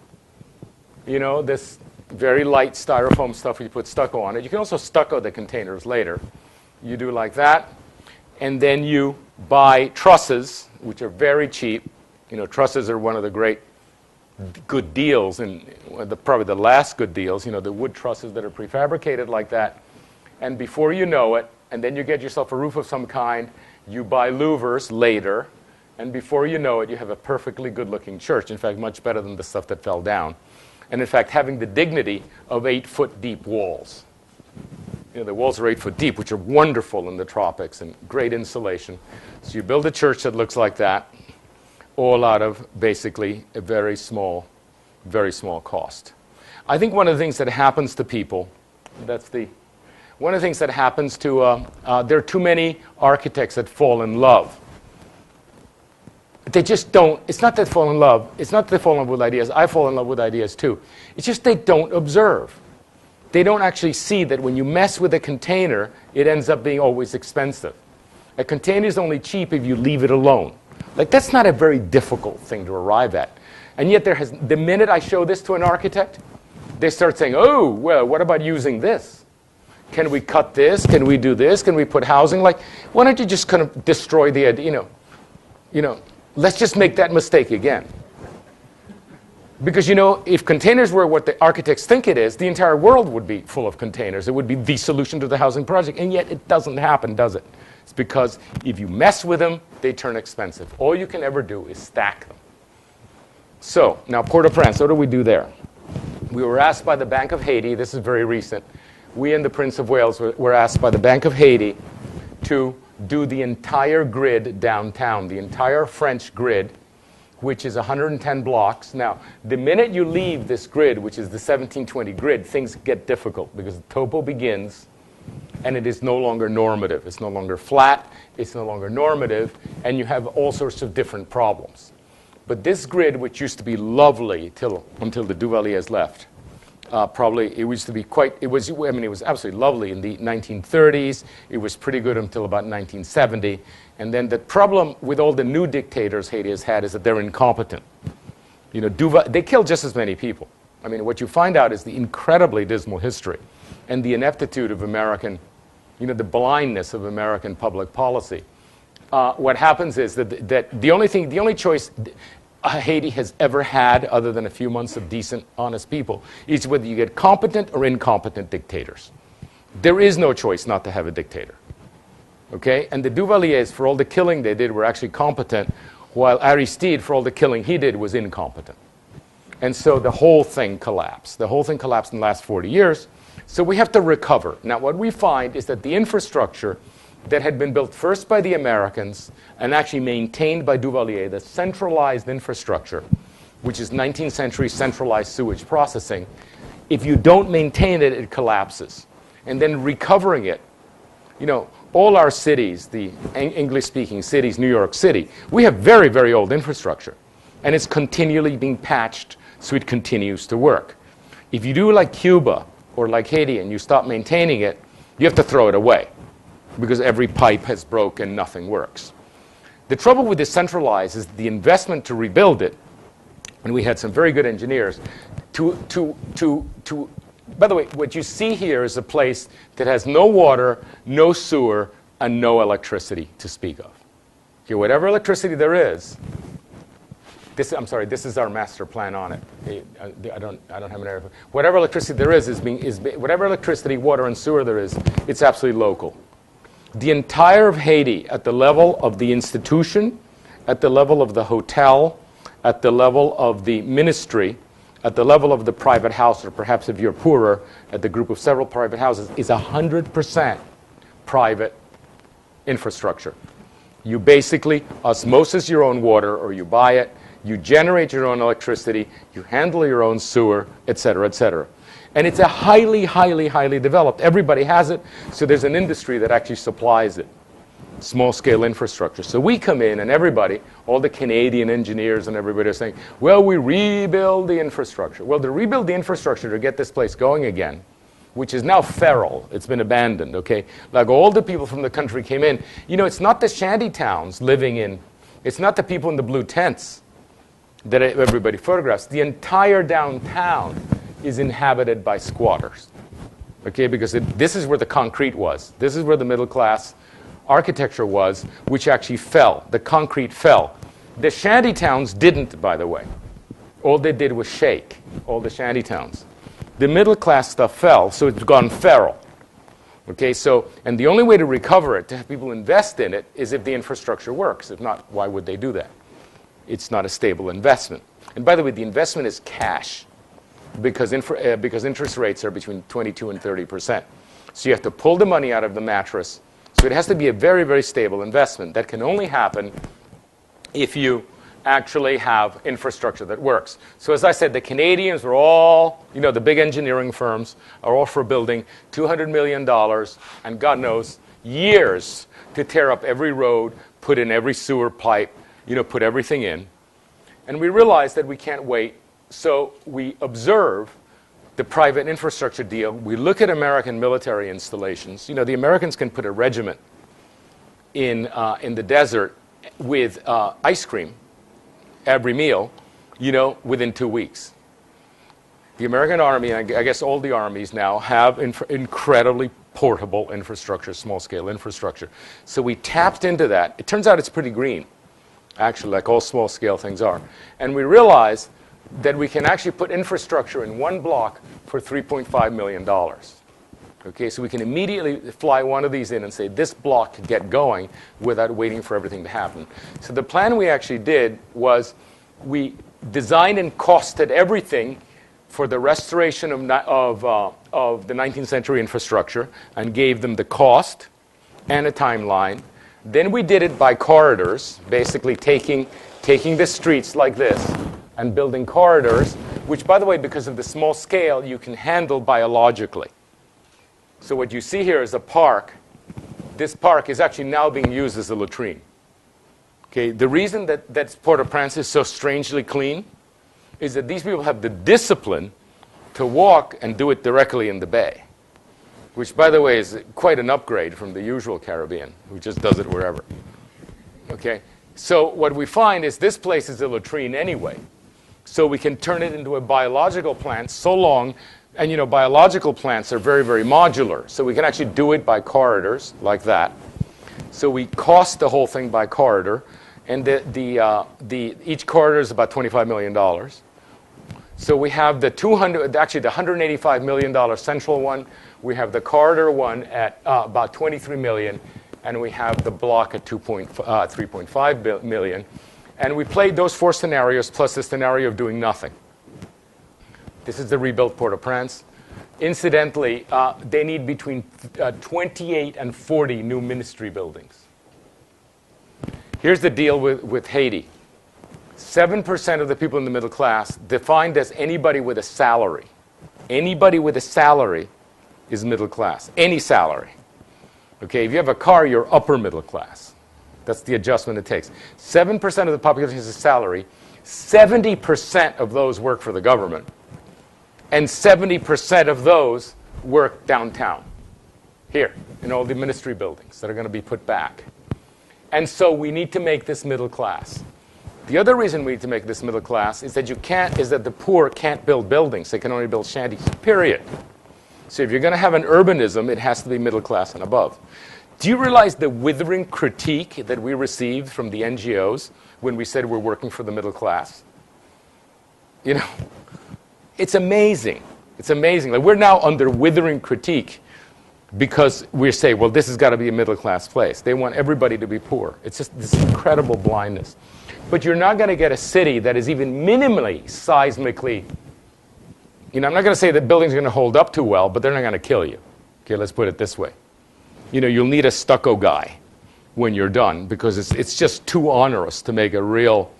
Speaker 2: You know, this very light styrofoam stuff you put stucco on it. You can also stucco the containers later. You do like that. And then you buy trusses, which are very cheap. You know, trusses are one of the great good deals, and probably the last good deals, you know, the wood trusses that are prefabricated like that. And before you know it, and then you get yourself a roof of some kind, you buy louvers later, and before you know it, you have a perfectly good-looking church. In fact, much better than the stuff that fell down. And in fact, having the dignity of 8-foot deep walls. You know, the walls are 8 foot deep, which are wonderful in the tropics and great insulation. So you build a church that looks like that, all out of basically a very small cost. I think one of the things that happens to people, one of the things that happens to, there are too many architects that fall in love. They just don't, it's not that they fall in love, it's not that they fall in love with ideas, I fall in love with ideas too. It's just they don't observe. They don't actually see that when you mess with a container, it ends up being always expensive. A container is only cheap if you leave it alone. Like, that's not a very difficult thing to arrive at. And yet the minute I show this to an architect, they start saying, oh, well, what about using this? Can we cut this? Can we do this? Can we put housing? Like, why don't you just kind of destroy the idea? You know, let's just make that mistake again. Because, you know, if containers were what the architects think it is, the entire world would be full of containers. It would be the solution to the housing project. And yet it doesn't happen, does it? It's because if you mess with them, they turn expensive. All you can ever do is stack them. So, now Port-au-Prince, what do we do there? We were asked by the Bank of Haiti, this is very recent, we and the Prince of Wales were asked by the Bank of Haiti to do the entire grid downtown, the entire French grid, which is 110 blocks. Now, the minute you leave this grid, which is the 1720 grid, things get difficult because the topo begins and it is no longer normative. It's no longer flat, it's no longer normative, and you have all sorts of different problems. But this grid, which used to be lovely until the Duvaliers left, it was absolutely lovely in the 1930s. It was pretty good until about 1970. And then the problem with all the new dictators Haiti has had is that they're incompetent. You know, they killed just as many people. I mean, what you find out is the incredibly dismal history and the ineptitude of American, you know, the blindness of American public policy. What happens is that the only choice Haiti has ever had, other than a few months of decent, honest people, is whether you get competent or incompetent dictators. There is no choice not to have a dictator. Okay? And the Duvaliers, for all the killing they did, were actually competent, while Aristide, for all the killing he did, was incompetent. And so the whole thing collapsed. The whole thing collapsed in the last 40 years. So we have to recover. Now, what we find is that the infrastructure that had been built first by the Americans and actually maintained by Duvalier, the centralized infrastructure, which is 19th century centralized sewage processing, if you don't maintain it, it collapses. And then recovering it, you know, all our cities, the English-speaking cities, New York City, we have very, very old infrastructure. And it's continually being patched so it continues to work. If you do like Cuba or like Haiti and you stop maintaining it, you have to throw it away, because every pipe has broken, nothing works. The trouble with decentralized is the investment to rebuild it, and we had some very good engineers, by the way, what you see here is a place that has no water, no sewer, and no electricity to speak of. Okay, whatever electricity there is, this is our master plan on it. I don't have an area. Whatever electricity there is whatever electricity, water, and sewer there is, it's absolutely local. The entire of Haiti, at the level of the institution, at the level of the hotel, at the level of the ministry, at the level of the private house, or perhaps if you're poorer, at the group of several private houses, is 100% private infrastructure. You basically osmosis your own water, or you buy it, you generate your own electricity, you handle your own sewer, et cetera, et cetera. And it's a highly, highly, highly developed. Everybody has it, so there's an industry that actually supplies it. Small-scale infrastructure. So we come in, and everybody, all the Canadian engineers and everybody are saying, well, we rebuild the infrastructure. Well, to rebuild the infrastructure to get this place going again, which is now feral, it's been abandoned, okay? Like all the people from the country came in. You know, it's not the shanty towns living in, it's not the people in the blue tents that everybody photographs. The entire downtown is inhabited by squatters, okay? Because this is where the concrete was. This is where the middle class architecture was, which actually fell. The concrete fell. The shanty towns didn't, by the way. All they did was shake, all the shanty towns. The middle class stuff fell, so it's gone feral. Okay, so, and the only way to recover it, to have people invest in it, is if the infrastructure works. If not, why would they do that? It's not a stable investment. And by the way, the investment is cash, because interest rates are between 22 and 30%. So you have to pull the money out of the mattress. So it has to be a very, very stable investment. That can only happen if you actually have infrastructure that works. So as I said, the Canadians are all, you know, the big engineering firms are all for building $200 million and God knows, years to tear up every road, put in every sewer pipe, you know, put everything in. And we realize that we can't wait, so we observe the private infrastructure deal. We look at American military installations. You know, the Americans can put a regiment in the desert with ice cream every meal, you know, within 2 weeks. The American Army, and I guess all the armies now, have incredibly portable infrastructure, small-scale infrastructure. So we tapped into that. It turns out it's pretty green, actually, like all small-scale things are. And we realized that we can actually put infrastructure in one block for $3.5 million. Okay, so we can immediately fly one of these in and say, this block can get going without waiting for everything to happen. So the plan we actually did was we designed and costed everything for the restoration of the 19th century infrastructure and gave them the cost and a timeline. Then we did it by corridors, basically taking the streets like this and building corridors, which, by the way, because of the small scale, you can handle biologically. So what you see here is a park. This park is actually now being used as a latrine. Okay, the reason that Port-au-Prince is so strangely clean is that these people have the discipline to walk and do it directly in the bay, which, by the way, is quite an upgrade from the usual Caribbean, who just does it wherever. Okay, so what we find is this place is a latrine anyway. So we can turn it into a biological plant so long, and you know, biological plants are very, very modular. So we can actually do it by corridors like that. So we cost the whole thing by corridor, and each corridor is about $25 million. So we have the $185 million central one. We have the corridor one at about $23 million, and we have the block at $3.5 million. And we played those four scenarios plus the scenario of doing nothing. This is the rebuilt Port-au-Prince. Incidentally, they need between 28 and 40 new ministry buildings. Here's the deal with Haiti. 7% of the people in the middle class, defined as anybody with a salary. Anybody with a salary is middle class. Any salary. Okay, if you have a car, you're upper middle class. That's the adjustment it takes. 7% of the population has a salary. 70% of those work for the government. And 70% of those work downtown, here, in all the ministry buildings that are going to be put back. And so we need to make this middle class. The other reason we need to make this middle class is that the poor can't build buildings. They can only build shanties, period. So if you're going to have an urbanism, it has to be middle class and above. Do you realize the withering critique that we received from the NGOs when we said we're working for the middle class? You know, it's amazing. It's amazing. Like, we're now under withering critique because we say, well, this has got to be a middle class place. They want everybody to be poor. It's just this incredible blindness. But you're not going to get a city that is even minimally seismically I'm not going to say that buildings are going to hold up too well, but they're not going to kill you. Okay, let's put it this way. You'll need a stucco guy when you're done, because it's just too onerous to make a real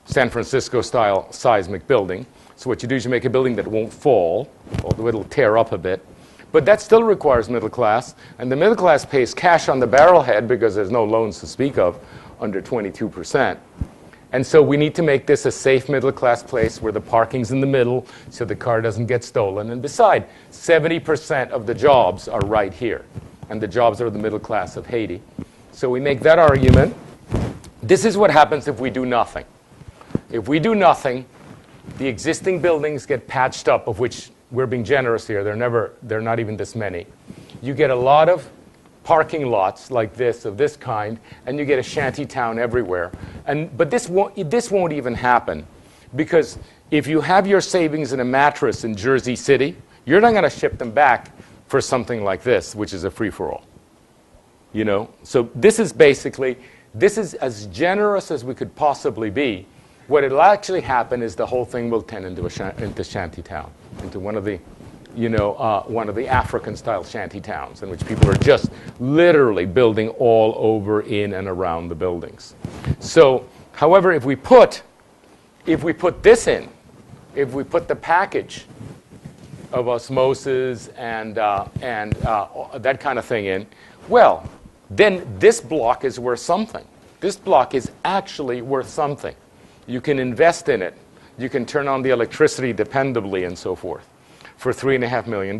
Speaker 2: San Francisco-style seismic building. So what you do is you make a building that won't fall, although it'll tear up a bit. But that still requires middle class, and the middle class pays cash on the barrelhead because there's no loans to speak of under 22%. And so we need to make this a safe middle class place where the parking's in the middle so the car doesn't get stolen. And besides, 70% of the jobs are right here, and the jobs are the middle class of Haiti. So we make that argument. This is what happens if we do nothing. If we do nothing, the existing buildings get patched up, of which we're being generous here. They're not even this many. You get a lot of parking lots like this, of this kind, and you get a shanty town everywhere. But this won't even happen, because if you have your savings in a mattress in Jersey City, you're not going to ship them back for something like this, which is a free-for-all. So this is as generous as we could possibly be. What will actually happen is the whole thing will turn into shanty town, into one of the African-style shanty towns, in which people are just literally building all over, in and around the buildings. So, however, if we put this in, if we put the package of osmosis and that kind of thing in, well, then this block is worth something. This block is actually worth something. You can invest in it. You can turn on the electricity dependably and so forth for $3.5 million.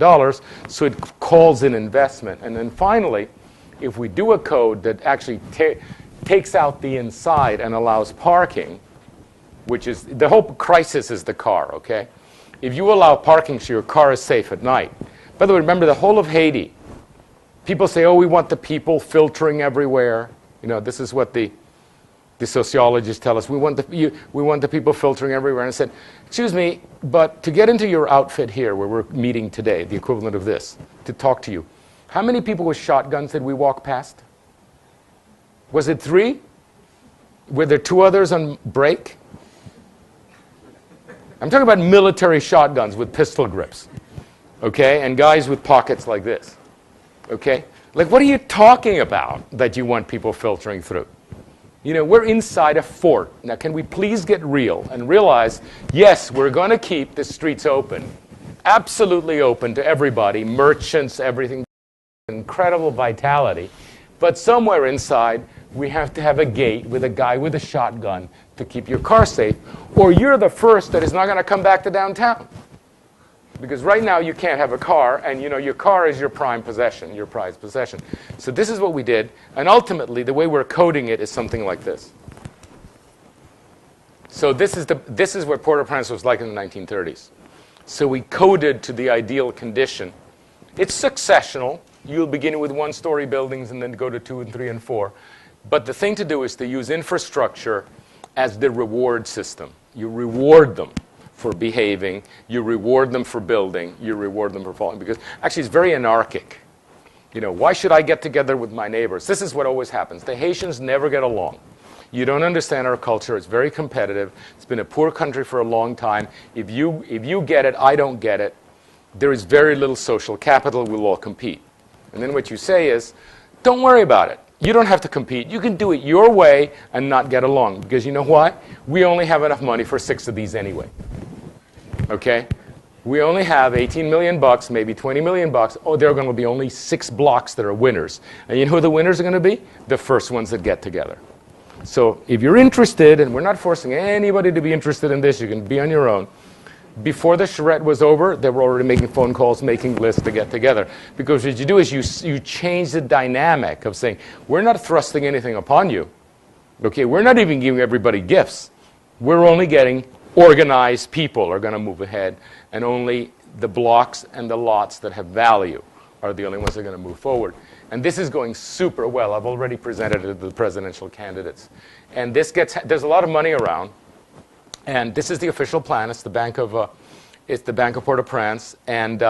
Speaker 2: So it calls in investment. And then finally, if we do a code that actually takes out the inside and allows parking, which is the whole crisis is the car, okay? If you allow parking so your car is safe at night. By the way, remember the whole of Haiti. People say, oh, we want the people filtering everywhere. This is what the sociologists tell us. We want the people filtering everywhere. And I said, excuse me, but to get into your outfit here, where we're meeting today, the equivalent of this, to talk to you, how many people with shotguns did we walk past? Was it 3? Were there 2 others on break? I'm talking about military shotguns with pistol grips, okay, and guys with pockets like this, okay? Like, what are you talking about that you want people filtering through? We're inside a fort. Now, can we please get real and realize, yes, we're going to keep the streets open, absolutely open to everybody, merchants, everything, incredible vitality. But somewhere inside, we have to have a gate with a guy with a shotgun to keep your car safe, or you're the first that is not going to come back to downtown. Because right now you can't have a car, and your car is your prime possession, your prized possession. So this is what we did, and ultimately the way we're coding it is something like this. So this is what Port-au-Prince was like in the 1930s. So we coded to the ideal condition. It's successional. You'll begin with 1-story buildings and then go to 2 and 3 and 4. But the thing to do is to use infrastructure as the reward system. You reward them for behaving, you reward them for building, you reward them for following. Because actually it's very anarchic. Why should I get together with my neighbors? This is what always happens. The Haitians never get along. You don't understand our culture. It's very competitive. It's been a poor country for a long time. If you get it, I don't get it. There is very little social capital. We'll all compete. And then what you say is, don't worry about it. You don't have to compete. You can do it your way and not get along. Because you know what? We only have enough money for 6 of these anyway. Okay? We only have $18 million, maybe $20 million. Oh, there are going to be only 6 blocks that are winners. And you know who the winners are going to be? The first ones that get together. So if you're interested, and we're not forcing anybody to be interested in this, you can be on your own. Before the charrette was over, they were already making phone calls, making lists to get together. Because what you do is you change the dynamic of saying, we're not thrusting anything upon you. Okay, we're not even giving everybody gifts. We're only getting organized people are going to move ahead, and only the blocks and the lots that have value are the only ones that are going to move forward. And this is going super well. I've already presented it to the presidential candidates. And there's a lot of money around. And this is the official plan. It's the Bank of Port-au-Prince. And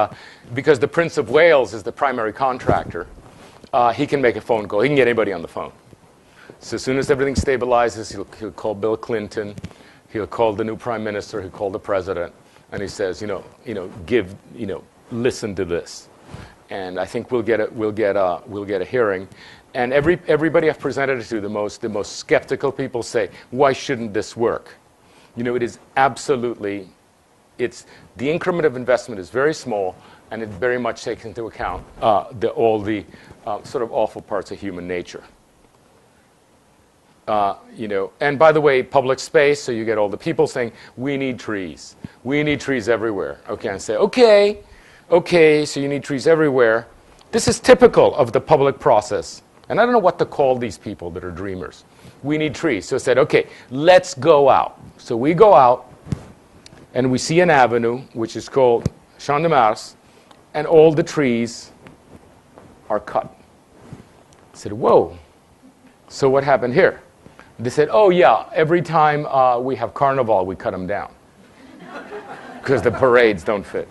Speaker 2: because the Prince of Wales is the primary contractor, he can make a phone call. He can get anybody on the phone. So as soon as everything stabilizes, he'll call Bill Clinton. He'll call the new prime minister. He'll call the president. and he says, listen to this. And I think we'll get a hearing. And everybody I've presented it to, the most skeptical people say, why shouldn't this work? It is absolutely, the increment of investment is very small, and it very much takes into account all the sort of awful parts of human nature. And by the way, public space, so you get all the people saying, we need trees. We need trees everywhere. Okay, and I say, okay, so you need trees everywhere. This is typical of the public process. And I don't know what to call these people that are dreamers. We need trees. So I said, okay, let's go out. So we go out, and we see an avenue, which is called Champ de Mars, and all the trees are cut. I said, whoa, so what happened here? They said, oh, yeah, every time we have carnival, we cut them down because the parades don't fit.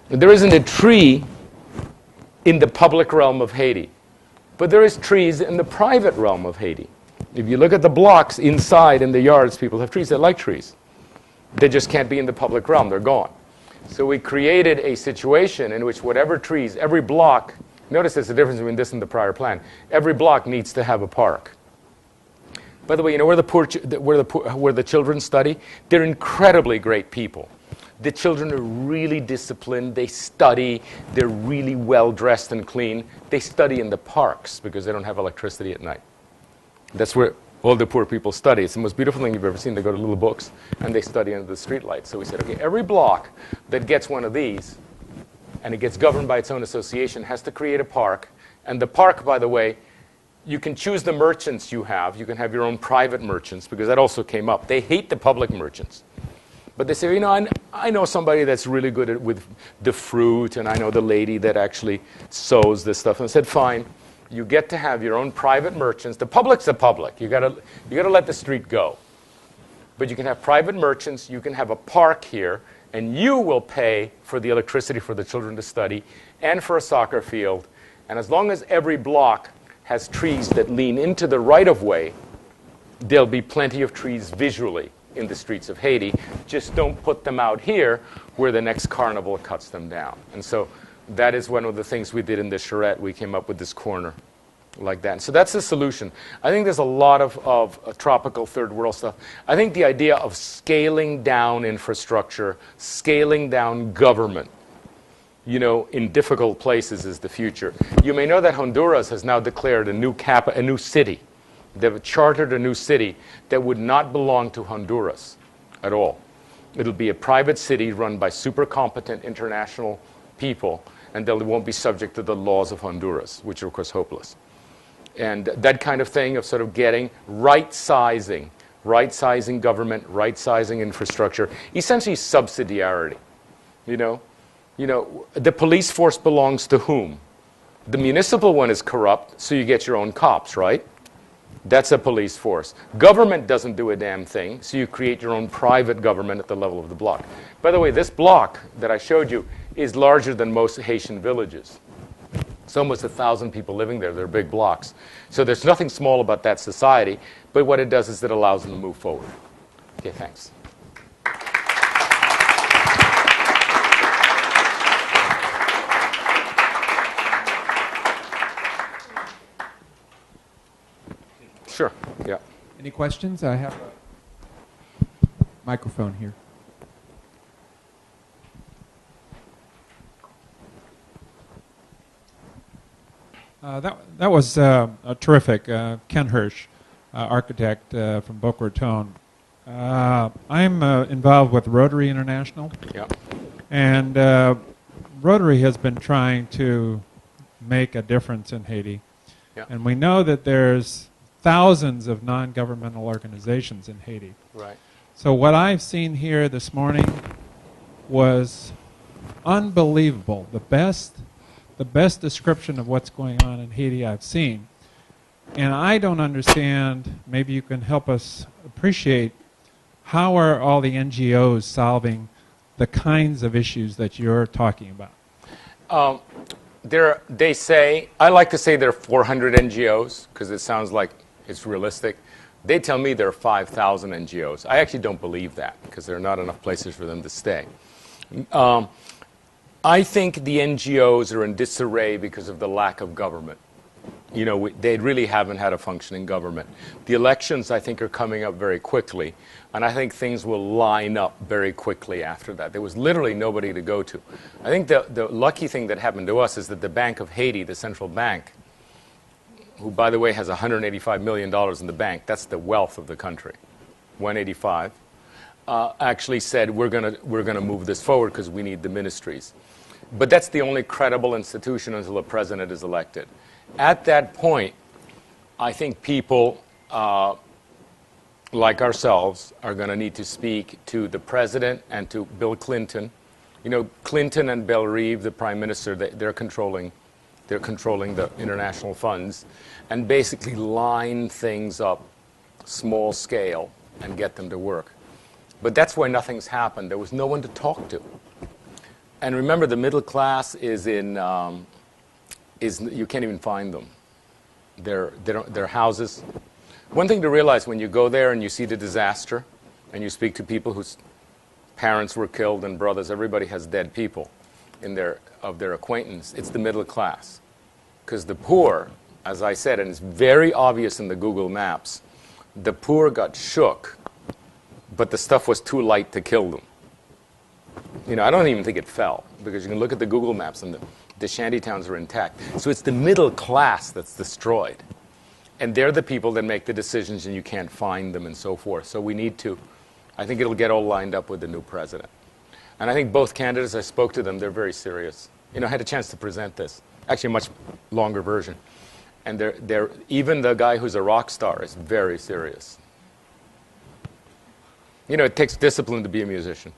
Speaker 2: There isn't a tree in the public realm of Haiti, but there is trees in the private realm of Haiti. If you look at the blocks inside in the yards, people have trees. They like trees. They just can't be in the public realm. They're gone. So we created a situation in which whatever trees, every block, notice there's a difference between this and the prior plan. Every block needs to have a park. By the way, where the children study? They're incredibly great people. The children are really disciplined. They study. They're really well dressed and clean. They study in the parks because they don't have electricity at night. That's where all the poor people study. It's the most beautiful thing you've ever seen. They go to little books and they study under the street lights. So we said, okay, every block that gets one of these, and it gets governed by its own association, has to create a park. And the park, by the way, you can choose the merchants you have. You can have your own private merchants, because that also came up. They hate the public merchants. But they say, I know somebody that's really good with the fruit, and I know the lady that actually sews this stuff. And I said, fine, you get to have your own private merchants. The public's the public. You gotta let the street go. But you can have private merchants. You can have a park here, and you will pay for the electricity for the children to study and for a soccer field. And as long as every block has trees that lean into the right-of-way, there'll be plenty of trees visually in the streets of Haiti. Just don't put them out here where the next carnival cuts them down. And so that is one of the things we did in the charrette. We came up with this corner like that. And so that's the solution. I think there's a lot of tropical third world stuff. I think the idea of scaling down infrastructure, scaling down government, in difficult places is the future. You may know that Honduras has now declared a new city. They've chartered a new city that would not belong to Honduras at all. It'll be a private city run by super competent international people, and they won't be subject to the laws of Honduras, which are, of course, hopeless. And that kind of thing of sort of getting right-sizing government, right-sizing infrastructure, essentially subsidiarity, the police force belongs to whom? The municipal one is corrupt, so you get your own cops, right? That's a police force. Government doesn't do a damn thing, so you create your own private government at the level of the block. By the way, this block that I showed you is larger than most Haitian villages. It's almost 1,000 people living there. They're big blocks. So there's nothing small about that society, but what it does is it allows them to move forward. Okay, thanks. Sure, yeah.
Speaker 1: Any questions? I have a microphone here.
Speaker 3: That was terrific. Ken Hirsch, architect from Boca Raton. I'm involved with Rotary International.
Speaker 2: Yeah.
Speaker 3: And Rotary has been trying to make a difference in Haiti.
Speaker 2: Yeah.
Speaker 3: And we know that there's thousands of non-governmental organizations in Haiti.
Speaker 2: Right.
Speaker 3: So what I've seen here this morning was unbelievable. The best description of what's going on in Haiti I've seen. And I don't understand, maybe you can help us appreciate, how are all the NGOs solving the kinds of issues that you're talking about? I like to say there are 400 NGOs, because it sounds like it's realistic.
Speaker 2: They tell me there are 5,000 NGOs. I actually don't believe that because there are not enough places for them to stay. I think the NGOs are in disarray because of the lack of government. You know, they really haven't had a functioning government. The elections, I think, are coming up very quickly, and I think things will line up very quickly after that. There was literally nobody to go to. I think the lucky thing that happened to us is that the Bank of Haiti, the central bank, who, by the way, has $185 million in the bank, that's the wealth of the country, 185, actually said, we're gonna move this forward because we need the ministries. But that's the only credible institution until a president is elected. At that point, I think people like ourselves are going to need to speak to the president and to Bill Clinton. You know, Clinton and Bill Reeve, the prime minister, they're controlling the international funds, and basically line things up small scale and get them to work. But that's why nothing's happened. There was no one to talk to. And remember, the middle class is you can't even find them. Their houses. One thing to realize when you go there and you see the disaster, and you speak to people whose parents were killed and brothers, everybody has dead people of their acquaintance. It's the middle class, because the poor, as I said, and it's very obvious in the Google Maps, the poor got shook, but the stuff was too light to kill them. You know, I don't even think it fell, because you can look at the Google Maps and the shanty towns are intact. So it's the middle class that's destroyed. And they're the people that make the decisions, and you can't find them and so forth. So we need to, I think it'll get all lined up with the new president. And I think both candidates, I spoke to them, they're very serious. You know, I had a chance to present this, actually a much longer version. And even the guy who's a rock star is very serious. You know, it takes discipline to be a musician.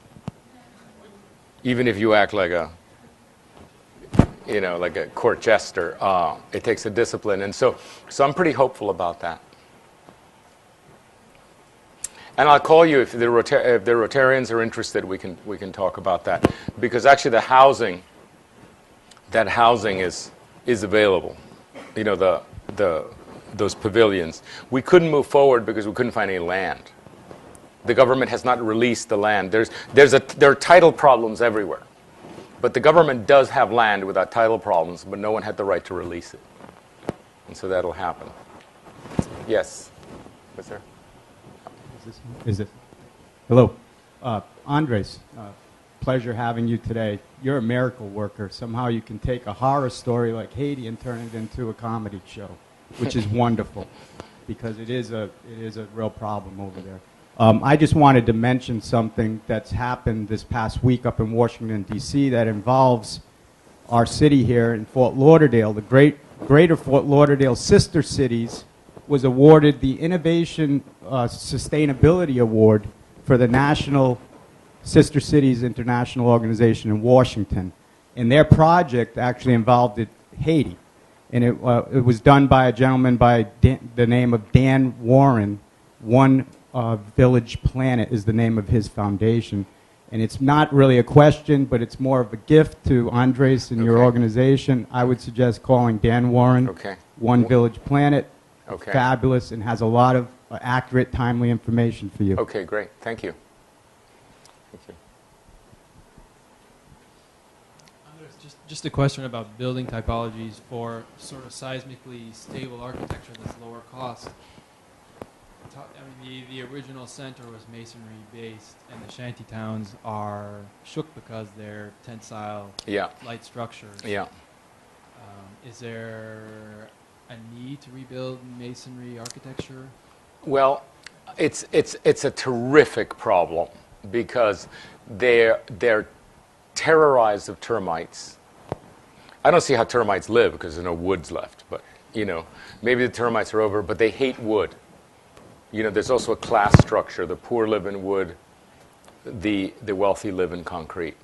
Speaker 2: Even if you act like a court jester, it takes a discipline. And so I'm pretty hopeful about that. And I'll call you if the Rotarians are interested. We can talk about that, because actually that housing is available. You know, those pavilions. We couldn't move forward because we couldn't find any land. The government has not released the land. There are title problems everywhere. But the government does have land without title problems, but no one had the right to release it. And so that'll happen. Yes? What's there?
Speaker 4: Is it? Hello. Andres, pleasure having you today. You're a miracle worker. Somehow you can take a horror story like Haiti and turn it into a comedy show, which is wonderful, because it is a real problem over there. I just wanted to mention something that's happened this past week up in Washington, D.C. that involves our city here in Fort Lauderdale. The Greater Fort Lauderdale Sister Cities was awarded the Innovation Sustainability Award for the National Sister Cities International Organization in Washington. And their project actually involved Haiti. And it was done by a gentleman by the name of Dan Warren. One Village Planet is the name of his foundation. And it's not really a question, but it's more of a gift to Andres and your organization. I would suggest calling Dan Warren, One Village Planet. Fabulous, and has a lot of accurate, timely information for you.
Speaker 2: Okay, great. Thank you. Thank you.
Speaker 5: Just a question about building typologies for sort of seismically stable architecture that's lower cost. I mean, the original center was masonry based, and the shanty towns are shook because they're tensile, light structures.
Speaker 2: Yeah.
Speaker 5: Is there a need to rebuild masonry architecture?
Speaker 2: Well, it's a terrific problem, because they're terrorized of termites. I don't see how termites live, because there's no woods left. But you know, maybe the termites are over. But they hate wood. You know, there's also a class structure. The poor live in wood. The wealthy live in concrete.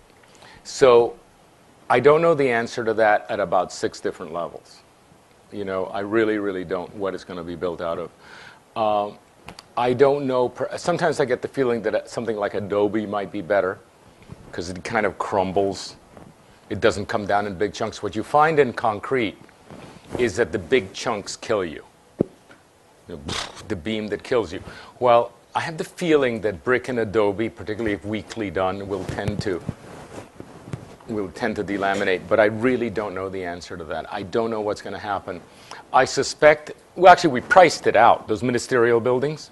Speaker 2: So I don't know the answer to that at about 6 different levels. You know, I really, really don't, what it's going to be built out of. I don't know. Sometimes I get the feeling that something like Adobe might be better, because it kind of crumbles. It doesn't come down in big chunks. What you find in concrete is that the big chunks kill you. You know, the beam that kills you. Well, I have the feeling that brick and adobe, particularly if weakly done, will tend to delaminate, but I really don't know the answer to that. I don't know what's going to happen. I suspect, well, actually, we priced it out. Those ministerial buildings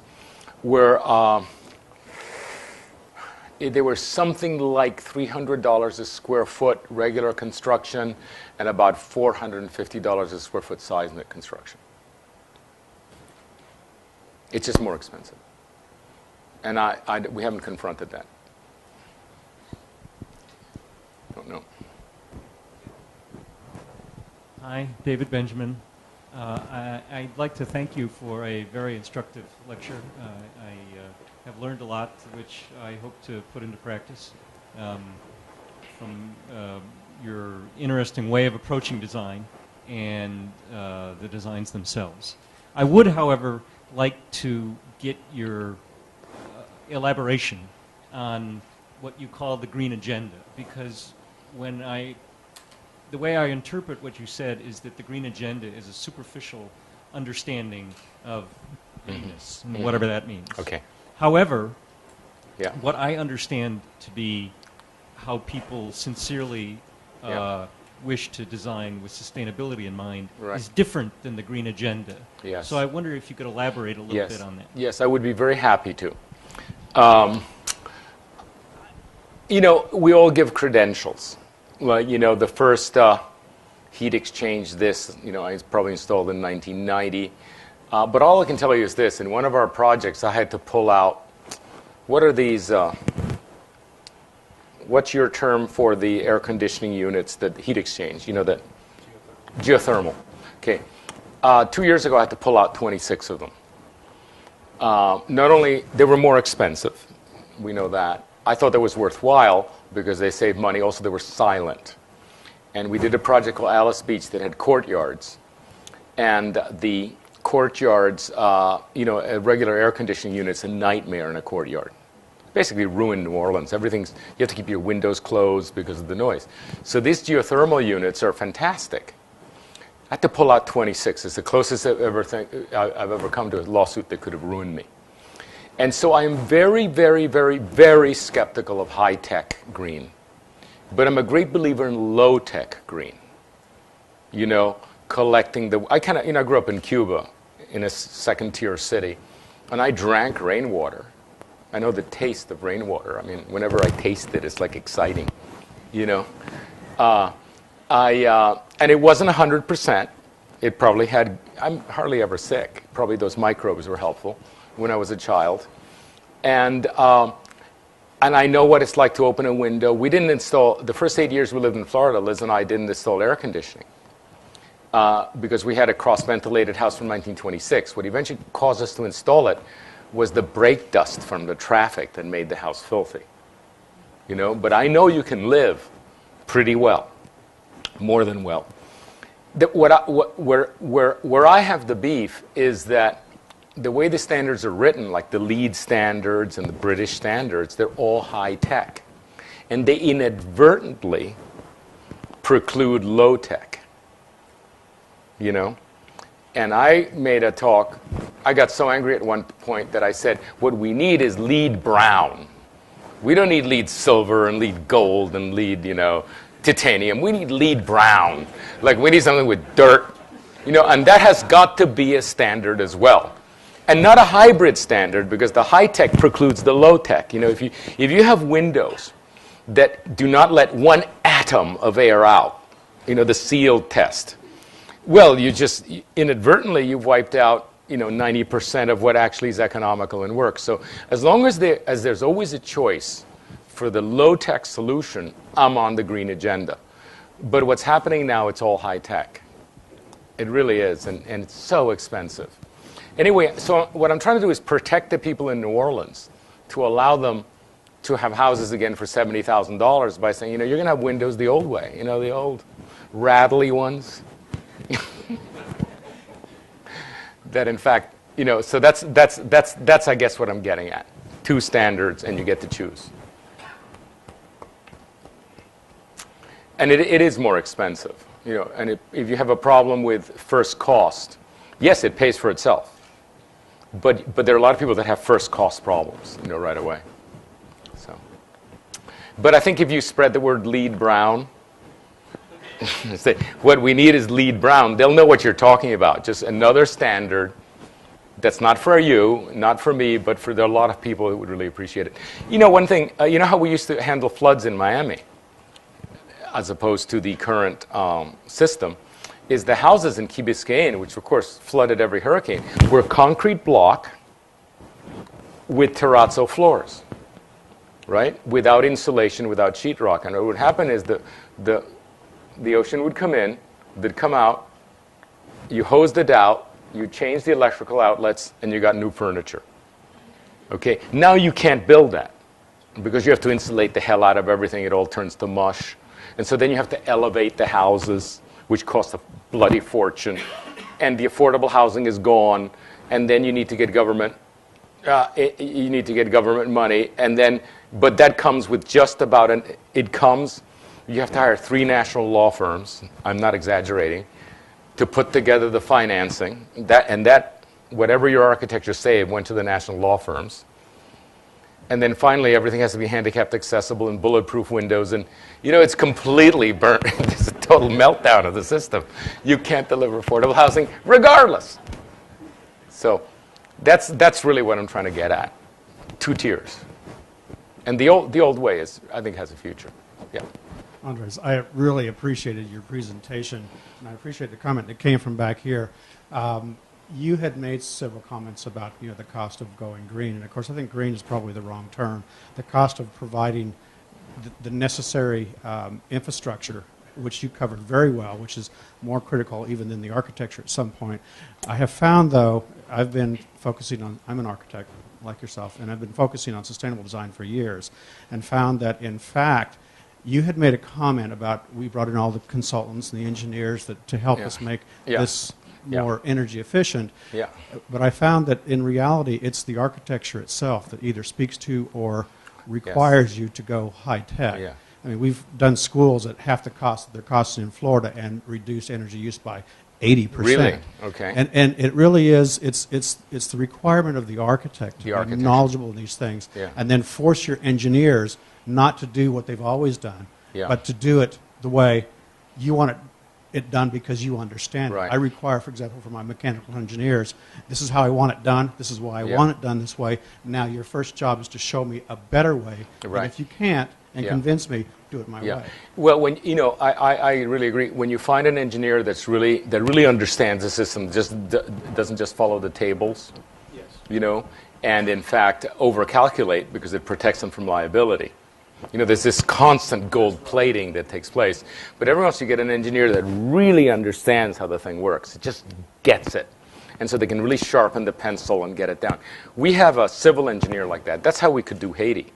Speaker 2: they were something like $300 a square foot regular construction and about $450 a square foot seismic construction. It's just more expensive. And we haven't confronted that. Don't know.
Speaker 6: Hi, David Benjamin. I'd like to thank you for a very instructive lecture. I have learned a lot, which I hope to put into practice from your interesting way of approaching design and the designs themselves. I would, however, like to get your elaboration on what you call the green agenda, because the way I interpret what you said is that the green agenda is a superficial understanding of greenness, and whatever that means.
Speaker 2: Okay.
Speaker 6: However,
Speaker 2: Yeah.
Speaker 6: what I understand to be how people sincerely wish to design with sustainability in mind is different than the green agenda.
Speaker 2: Yes.
Speaker 6: So I wonder if you could elaborate a little bit on that.
Speaker 2: Yes, I would be very happy to. You know, we all give credentials. Well, you know, the first heat exchange, it's probably installed in 1990. But all I can tell you is this. In one of our projects, I had to pull out, what are these, what's your term for the air conditioning units, that heat exchange, you know, that? Geothermal. Okay. 2 years ago, I had to pull out 26 of them. Not only, they were more expensive. We know that. I thought that was worthwhile because they saved money. Also, they were silent. And we did a project called Alice Beach that had courtyards. And the courtyards, a regular air conditioning unit's a nightmare in a courtyard. Basically ruined New Orleans. You have to keep your windows closed because of the noise. So these geothermal units are fantastic. I had to pull out 26. It's the closest I've ever come to a lawsuit that could have ruined me. And so I am very, very, very, very skeptical of high-tech green. But I'm a great believer in low-tech green. You know, collecting I grew up in Cuba, in a second-tier city, and I drank rainwater. I know the taste of rainwater. I mean, whenever I taste it, it's like exciting, you know. And it wasn't 100%. It probably had, I'm hardly ever sick. Probably those microbes were helpful when I was a child. And I know what it's like to open a window. We didn't install, the first 8 years we lived in Florida, Liz and I didn't install air conditioning because we had a cross-ventilated house from 1926. What eventually caused us to install it was the brake dust from the traffic that made the house filthy. You know, but I know you can live pretty well, more than well. Where I have the beef is that the way the standards are written, like the LEED standards and the British standards, they're all high-tech. And they inadvertently preclude low-tech, you know? And I made a talk. I got so angry at one point that I said, what we need is LEED brown. We don't need LEED silver and LEED gold and LEED, titanium. We need LEED brown. Like, we need something with dirt, and that has got to be a standard as well. And not a hybrid standard, because the high-tech precludes the low-tech. If you have windows that do not let one atom of air out, the sealed test, well, you just inadvertently you've wiped out 90% of what actually is economical and works. So as long as there's always a choice for the low-tech solution, I'm on the green agenda. But what's happening now, it's all high-tech. It really is, and it's so expensive. Anyway, so what I'm trying to do is protect the people in New Orleans to allow them to have houses again for $70,000 by saying, you're going to have windows the old way, the old rattly ones. That in fact, so that's I guess what I'm getting at. 2 standards, and you get to choose. And it is more expensive, and if you have a problem with first cost, yes, it pays for itself. But there are a lot of people that have first cost problems, right away. So, but I think if you spread the word LEED brown, say what we need is LEED brown, they'll know what you're talking about. Just another standard that's not for you, not for me, but for there are a lot of people who would really appreciate it. One thing, you know how we used to handle floods in Miami, as opposed to the current system, is the houses in Key Biscayne, which of course flooded every hurricane, were concrete block with terrazzo floors, right? Without insulation, without sheetrock. And what would happen is the ocean would come in, they'd come out, you hosed it out, you change the electrical outlets, and you got new furniture. Okay, now you can't build that because you have to insulate the hell out of everything. It all turns to mush. And so then you have to elevate the houses, which costs a bloody fortune. And the affordable housing is gone. And then you need to get government. You need to get government money. And then, but that comes with just about you have to hire 3 national law firms. I'm not exaggerating. To put together the financing, that whatever your architecture saved went to the national law firms. And then finally, everything has to be handicapped accessible and bulletproof windows. And, it's completely burnt. It's a total meltdown of the system. You can't deliver affordable housing regardless. So that's really what I'm trying to get at. 2 tiers. And the old way I think has a future. Yeah.
Speaker 7: Andres, I really appreciated your presentation, and I appreciate the comment that came from back here. You had made several comments about the cost of going green, and of course I think green is probably the wrong term. The cost of providing the necessary infrastructure, which you covered very well, which is more critical even than the architecture at some point. I have found, though, I've been focusing on, I'm an architect like yourself, and I've been focusing on sustainable design for years, and found that in fact you had made a comment about we brought in all the consultants and the engineers to help us make this more energy efficient.
Speaker 2: Yeah.
Speaker 7: But I found that in reality, it's the architecture itself that either speaks to or requires you to go high tech.
Speaker 2: Yeah.
Speaker 7: I mean, we've done schools at half the cost that they're costing in Florida and reduced energy use by 80%.
Speaker 2: Really? Okay.
Speaker 7: And it really is, it's the requirement of the architect to be knowledgeable in these things, and then force your engineers not to do what they've always done, but to do it the way you want it done because you understand it. I require, for example, for my mechanical engineers, this is how I want it done, this is why I want it done this way. Now your first job is to show me a better way, and if you can't and convince me, do it my way.
Speaker 2: Well, when I really agree. When you find an engineer that really understands the system, doesn't just follow the tables, and in fact overcalculate because it protects them from liability. There's this constant gold plating that takes place. But every once you get an engineer that really understands how the thing works. It just gets it. And so they can really sharpen the pencil and get it down. We have a civil engineer like that. That's how we could do Haiti.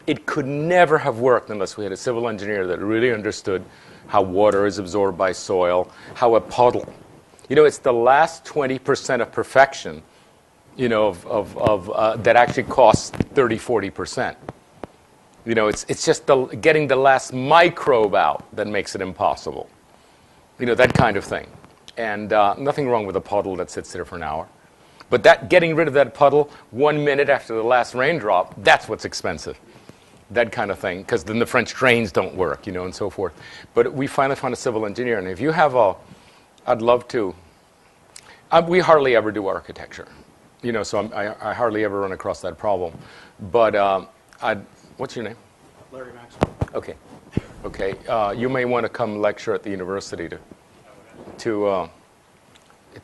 Speaker 2: It could never have worked unless we had a civil engineer that really understood how water is absorbed by soil, how a puddle. It's the last 20% of perfection, that actually costs 30, 40%. It's just getting the last microbe out that makes it impossible. That kind of thing. And nothing wrong with a puddle that sits there for an hour. But getting rid of that puddle 1 minute after the last raindrop, that's what's expensive. That kind of thing. Because then the French drains don't work, and so forth. But we finally found a civil engineer. And if you have I'd love to. We hardly ever do architecture. So I hardly ever run across that problem. But what's your name?
Speaker 7: Larry Maxwell.
Speaker 2: Okay. You may want to come lecture at the university to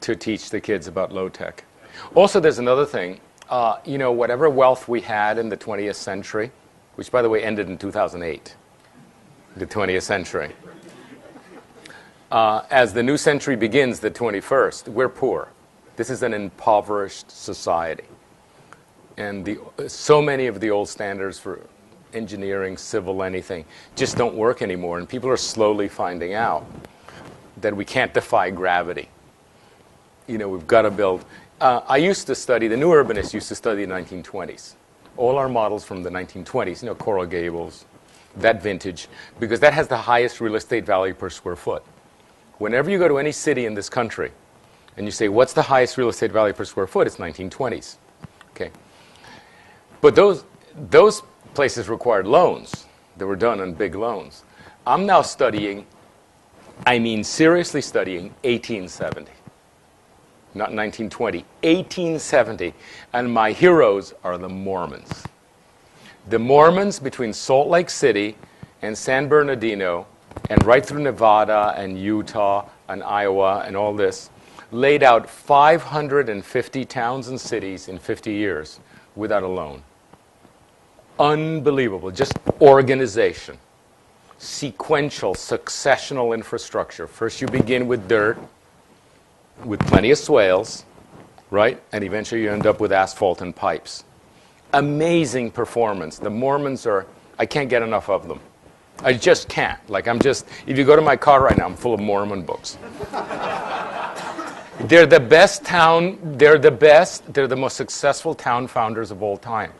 Speaker 2: teach the kids about low tech. Also, there's another thing. Whatever wealth we had in the 20th century, which by the way ended in 2008, the 20th century. As the new century begins, the 21st, we're poor. This is an impoverished society. And so many of the old standards for engineering, civil, anything, just don't work anymore. And people are slowly finding out that we can't defy gravity. We've got to build. I used to study, the new urbanists used to study the 1920s. All our models from the 1920s, Coral Gables, that vintage, because that has the highest real estate value per square foot. Whenever you go to any city in this country, And you say, what's the highest real estate value per square foot? It's 1920s. Okay. But those places required loans. They were done on big loans. I'm now studying, I mean seriously studying, 1870. Not 1920, 1870. And my heroes are the Mormons. The Mormons between Salt Lake City and San Bernardino and right through Nevada and Utah and Iowa and all this laid out 550 towns and cities in 50 years without a loan. Unbelievable. Just organization. Sequential, successional infrastructure. First you begin with dirt, with plenty of swales, right? And eventually you end up with asphalt and pipes. Amazing performance. The Mormons are, I can't get enough of them. I just can't. Like if you go to my car right now, I'm full of Mormon books. They're the best town, they're the most successful town founders of all time.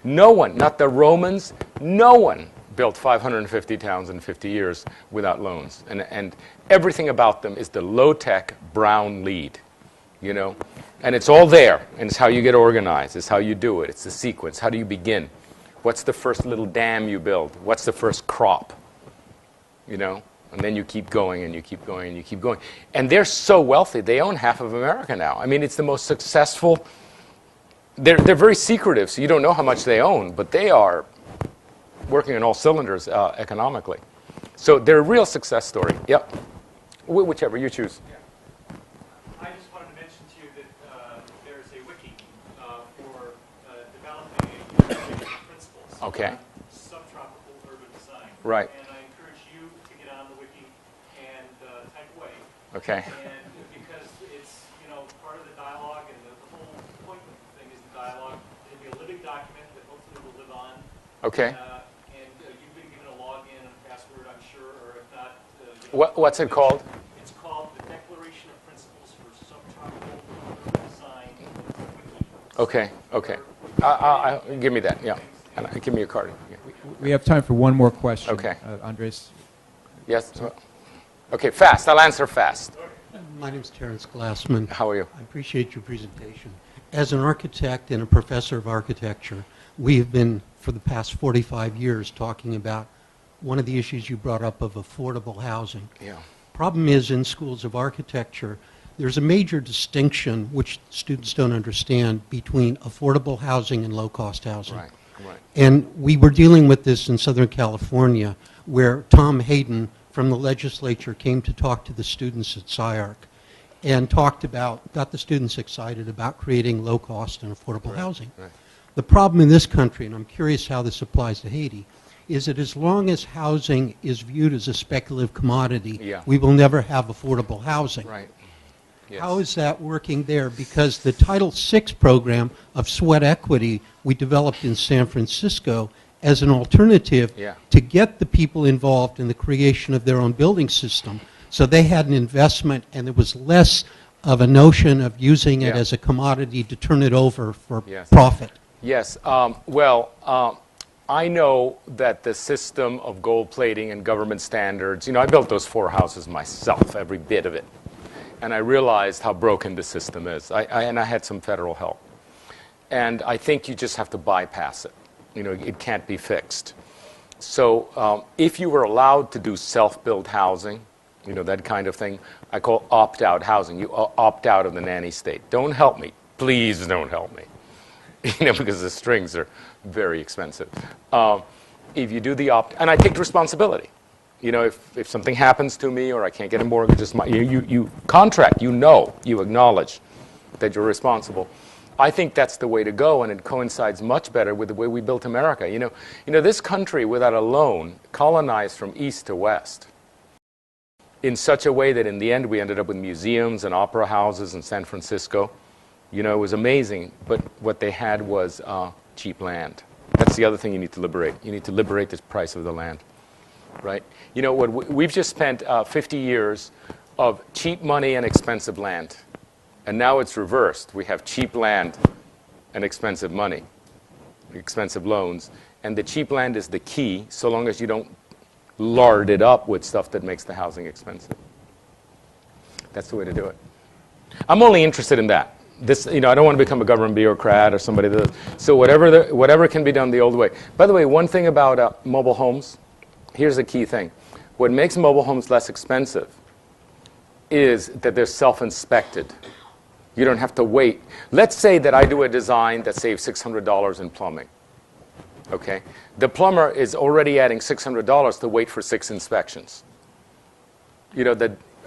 Speaker 2: No one, not the Romans, no one built 550 towns in 50 years without loans. And everything about them is the low-tech brown lead, you know? And it's all there, and it's how you get organized, it's how you do it, it's the sequence. How do you begin? What's the first little dam you build? What's the first crop? You know? And then you keep going, and you keep going, and you keep going. And they're so wealthy, they own half of America now. I mean, it's the most successful. They're very secretive, so you don't know how much they own, but they are working on all cylinders economically. So they're a real success story. Yep. Whichever you choose.
Speaker 8: Yeah. I just wanted to mention to you that there's a wiki for developing a principles
Speaker 2: Okay.
Speaker 8: on subtropical urban design.
Speaker 2: Right.
Speaker 8: And I encourage you to get on the wiki and type away.
Speaker 2: Okay.
Speaker 8: And because it's, part of the dialogue, and the whole point of the thing is the dialogue. It'll be a living document that hopefully will live on.
Speaker 2: Okay.
Speaker 8: And you've been given a login and a password, I'm sure, or if not.
Speaker 2: What's it called?
Speaker 8: It's called the Declaration of Principles for Subtropical Urban Design Wiki.
Speaker 2: Okay. Okay. Give me that. Yeah. And give me your card. Yeah.
Speaker 1: We have time for one more question.
Speaker 2: Okay.
Speaker 1: Andres.
Speaker 2: Yes. Okay. Fast. I'll answer fast.
Speaker 9: My name is Terrence Glassman.
Speaker 2: How are you?
Speaker 9: I appreciate your presentation. As an architect and a professor of architecture, we've been, for the past 45 years, talking about one of the issues you brought up of affordable housing.
Speaker 2: Yeah.
Speaker 9: Problem is, in schools of architecture, there's a major distinction, which students don't understand, between affordable housing and low-cost housing.
Speaker 2: Right. Right.
Speaker 9: And we were dealing with this in Southern California, where Tom Hayden from the legislature came to talk to the students at Zyberk and got the students excited about creating low-cost and affordable housing.
Speaker 2: Right.
Speaker 9: The problem in this country, and I'm curious how this applies to Haiti, is that as long as housing is viewed as a speculative commodity, we will never have affordable housing.
Speaker 2: Right. Yes.
Speaker 9: How is that working there? Because the Title VI program of sweat equity we developed in San Francisco as an alternative to get the people involved in the creation of their own building system. So they had an investment, and there was less of a notion of using it as a commodity to turn it over for profit.
Speaker 2: Yes. I know that the system of gold plating and government standards, I built those 4 houses myself, every bit of it. And I realized how broken the system is. And I had some federal help. And I think you just have to bypass it. It can't be fixed. So if you were allowed to do self-built housing, that kind of thing, I call opt-out housing. You opt out of the nanny state. Don't help me. Please don't help me. Because the strings are very expensive. If you do the and I take responsibility. If something happens to me or I can't get a mortgage, you contract, you acknowledge that you're responsible. I think that's the way to go, and it coincides much better with the way we built America. This country, without a loan, colonized from east to west in such a way that in the end we ended up with museums and opera houses in San Francisco. It was amazing, but what they had was cheap land. That's the other thing you need to liberate. You need to liberate the price of the land, right? We've just spent 50 years of cheap money and expensive land. And now it's reversed. We have cheap land and expensive money, expensive loans. And the cheap land is the key, so long as you don't lard it up with stuff that makes the housing expensive. That's the way to do it. I'm only interested in that. This, I don't want to become a government bureaucrat or somebody that. So whatever can be done the old way. By the way, one thing about mobile homes, here's a key thing. What makes mobile homes less expensive is that they're self-inspected. You don't have to wait. Let's say that I do a design that saves $600 in plumbing. Okay? The plumber is already adding $600 to wait for 6 inspections.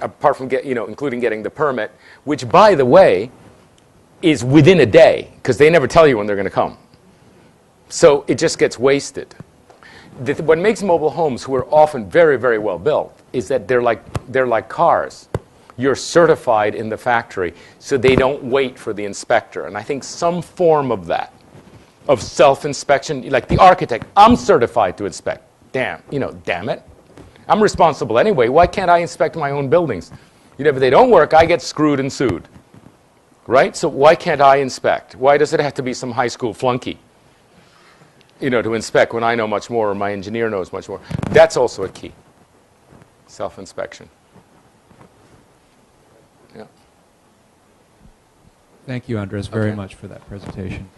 Speaker 2: Apart from including getting the permit, which, by the way, is within a day, because they never tell you when they're going to come. So it just gets wasted. What makes mobile homes, who are often very, very well built, is that they're like cars. You're certified in the factory, so they don't wait for the inspector. And I think some form of that, of self-inspection, like the architect, I'm certified to inspect. Damn it. I'm responsible anyway. Why can't I inspect my own buildings? If they don't work, I get screwed and sued. Right? So why can't I inspect? Why does it have to be some high school flunky, to inspect when I know much more or my engineer knows much more? That's also a key. Self-inspection. Yeah.
Speaker 1: Thank you, Andres, very much for that presentation.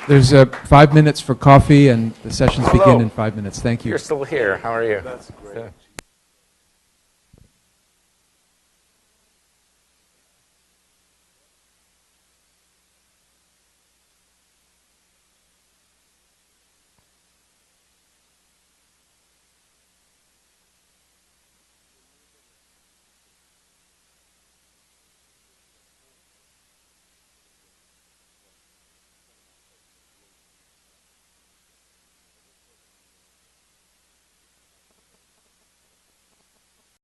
Speaker 1: There's 5 minutes for coffee, and the sessions begin in 5 minutes. Thank you.
Speaker 2: You're still here. How are you?
Speaker 10: That's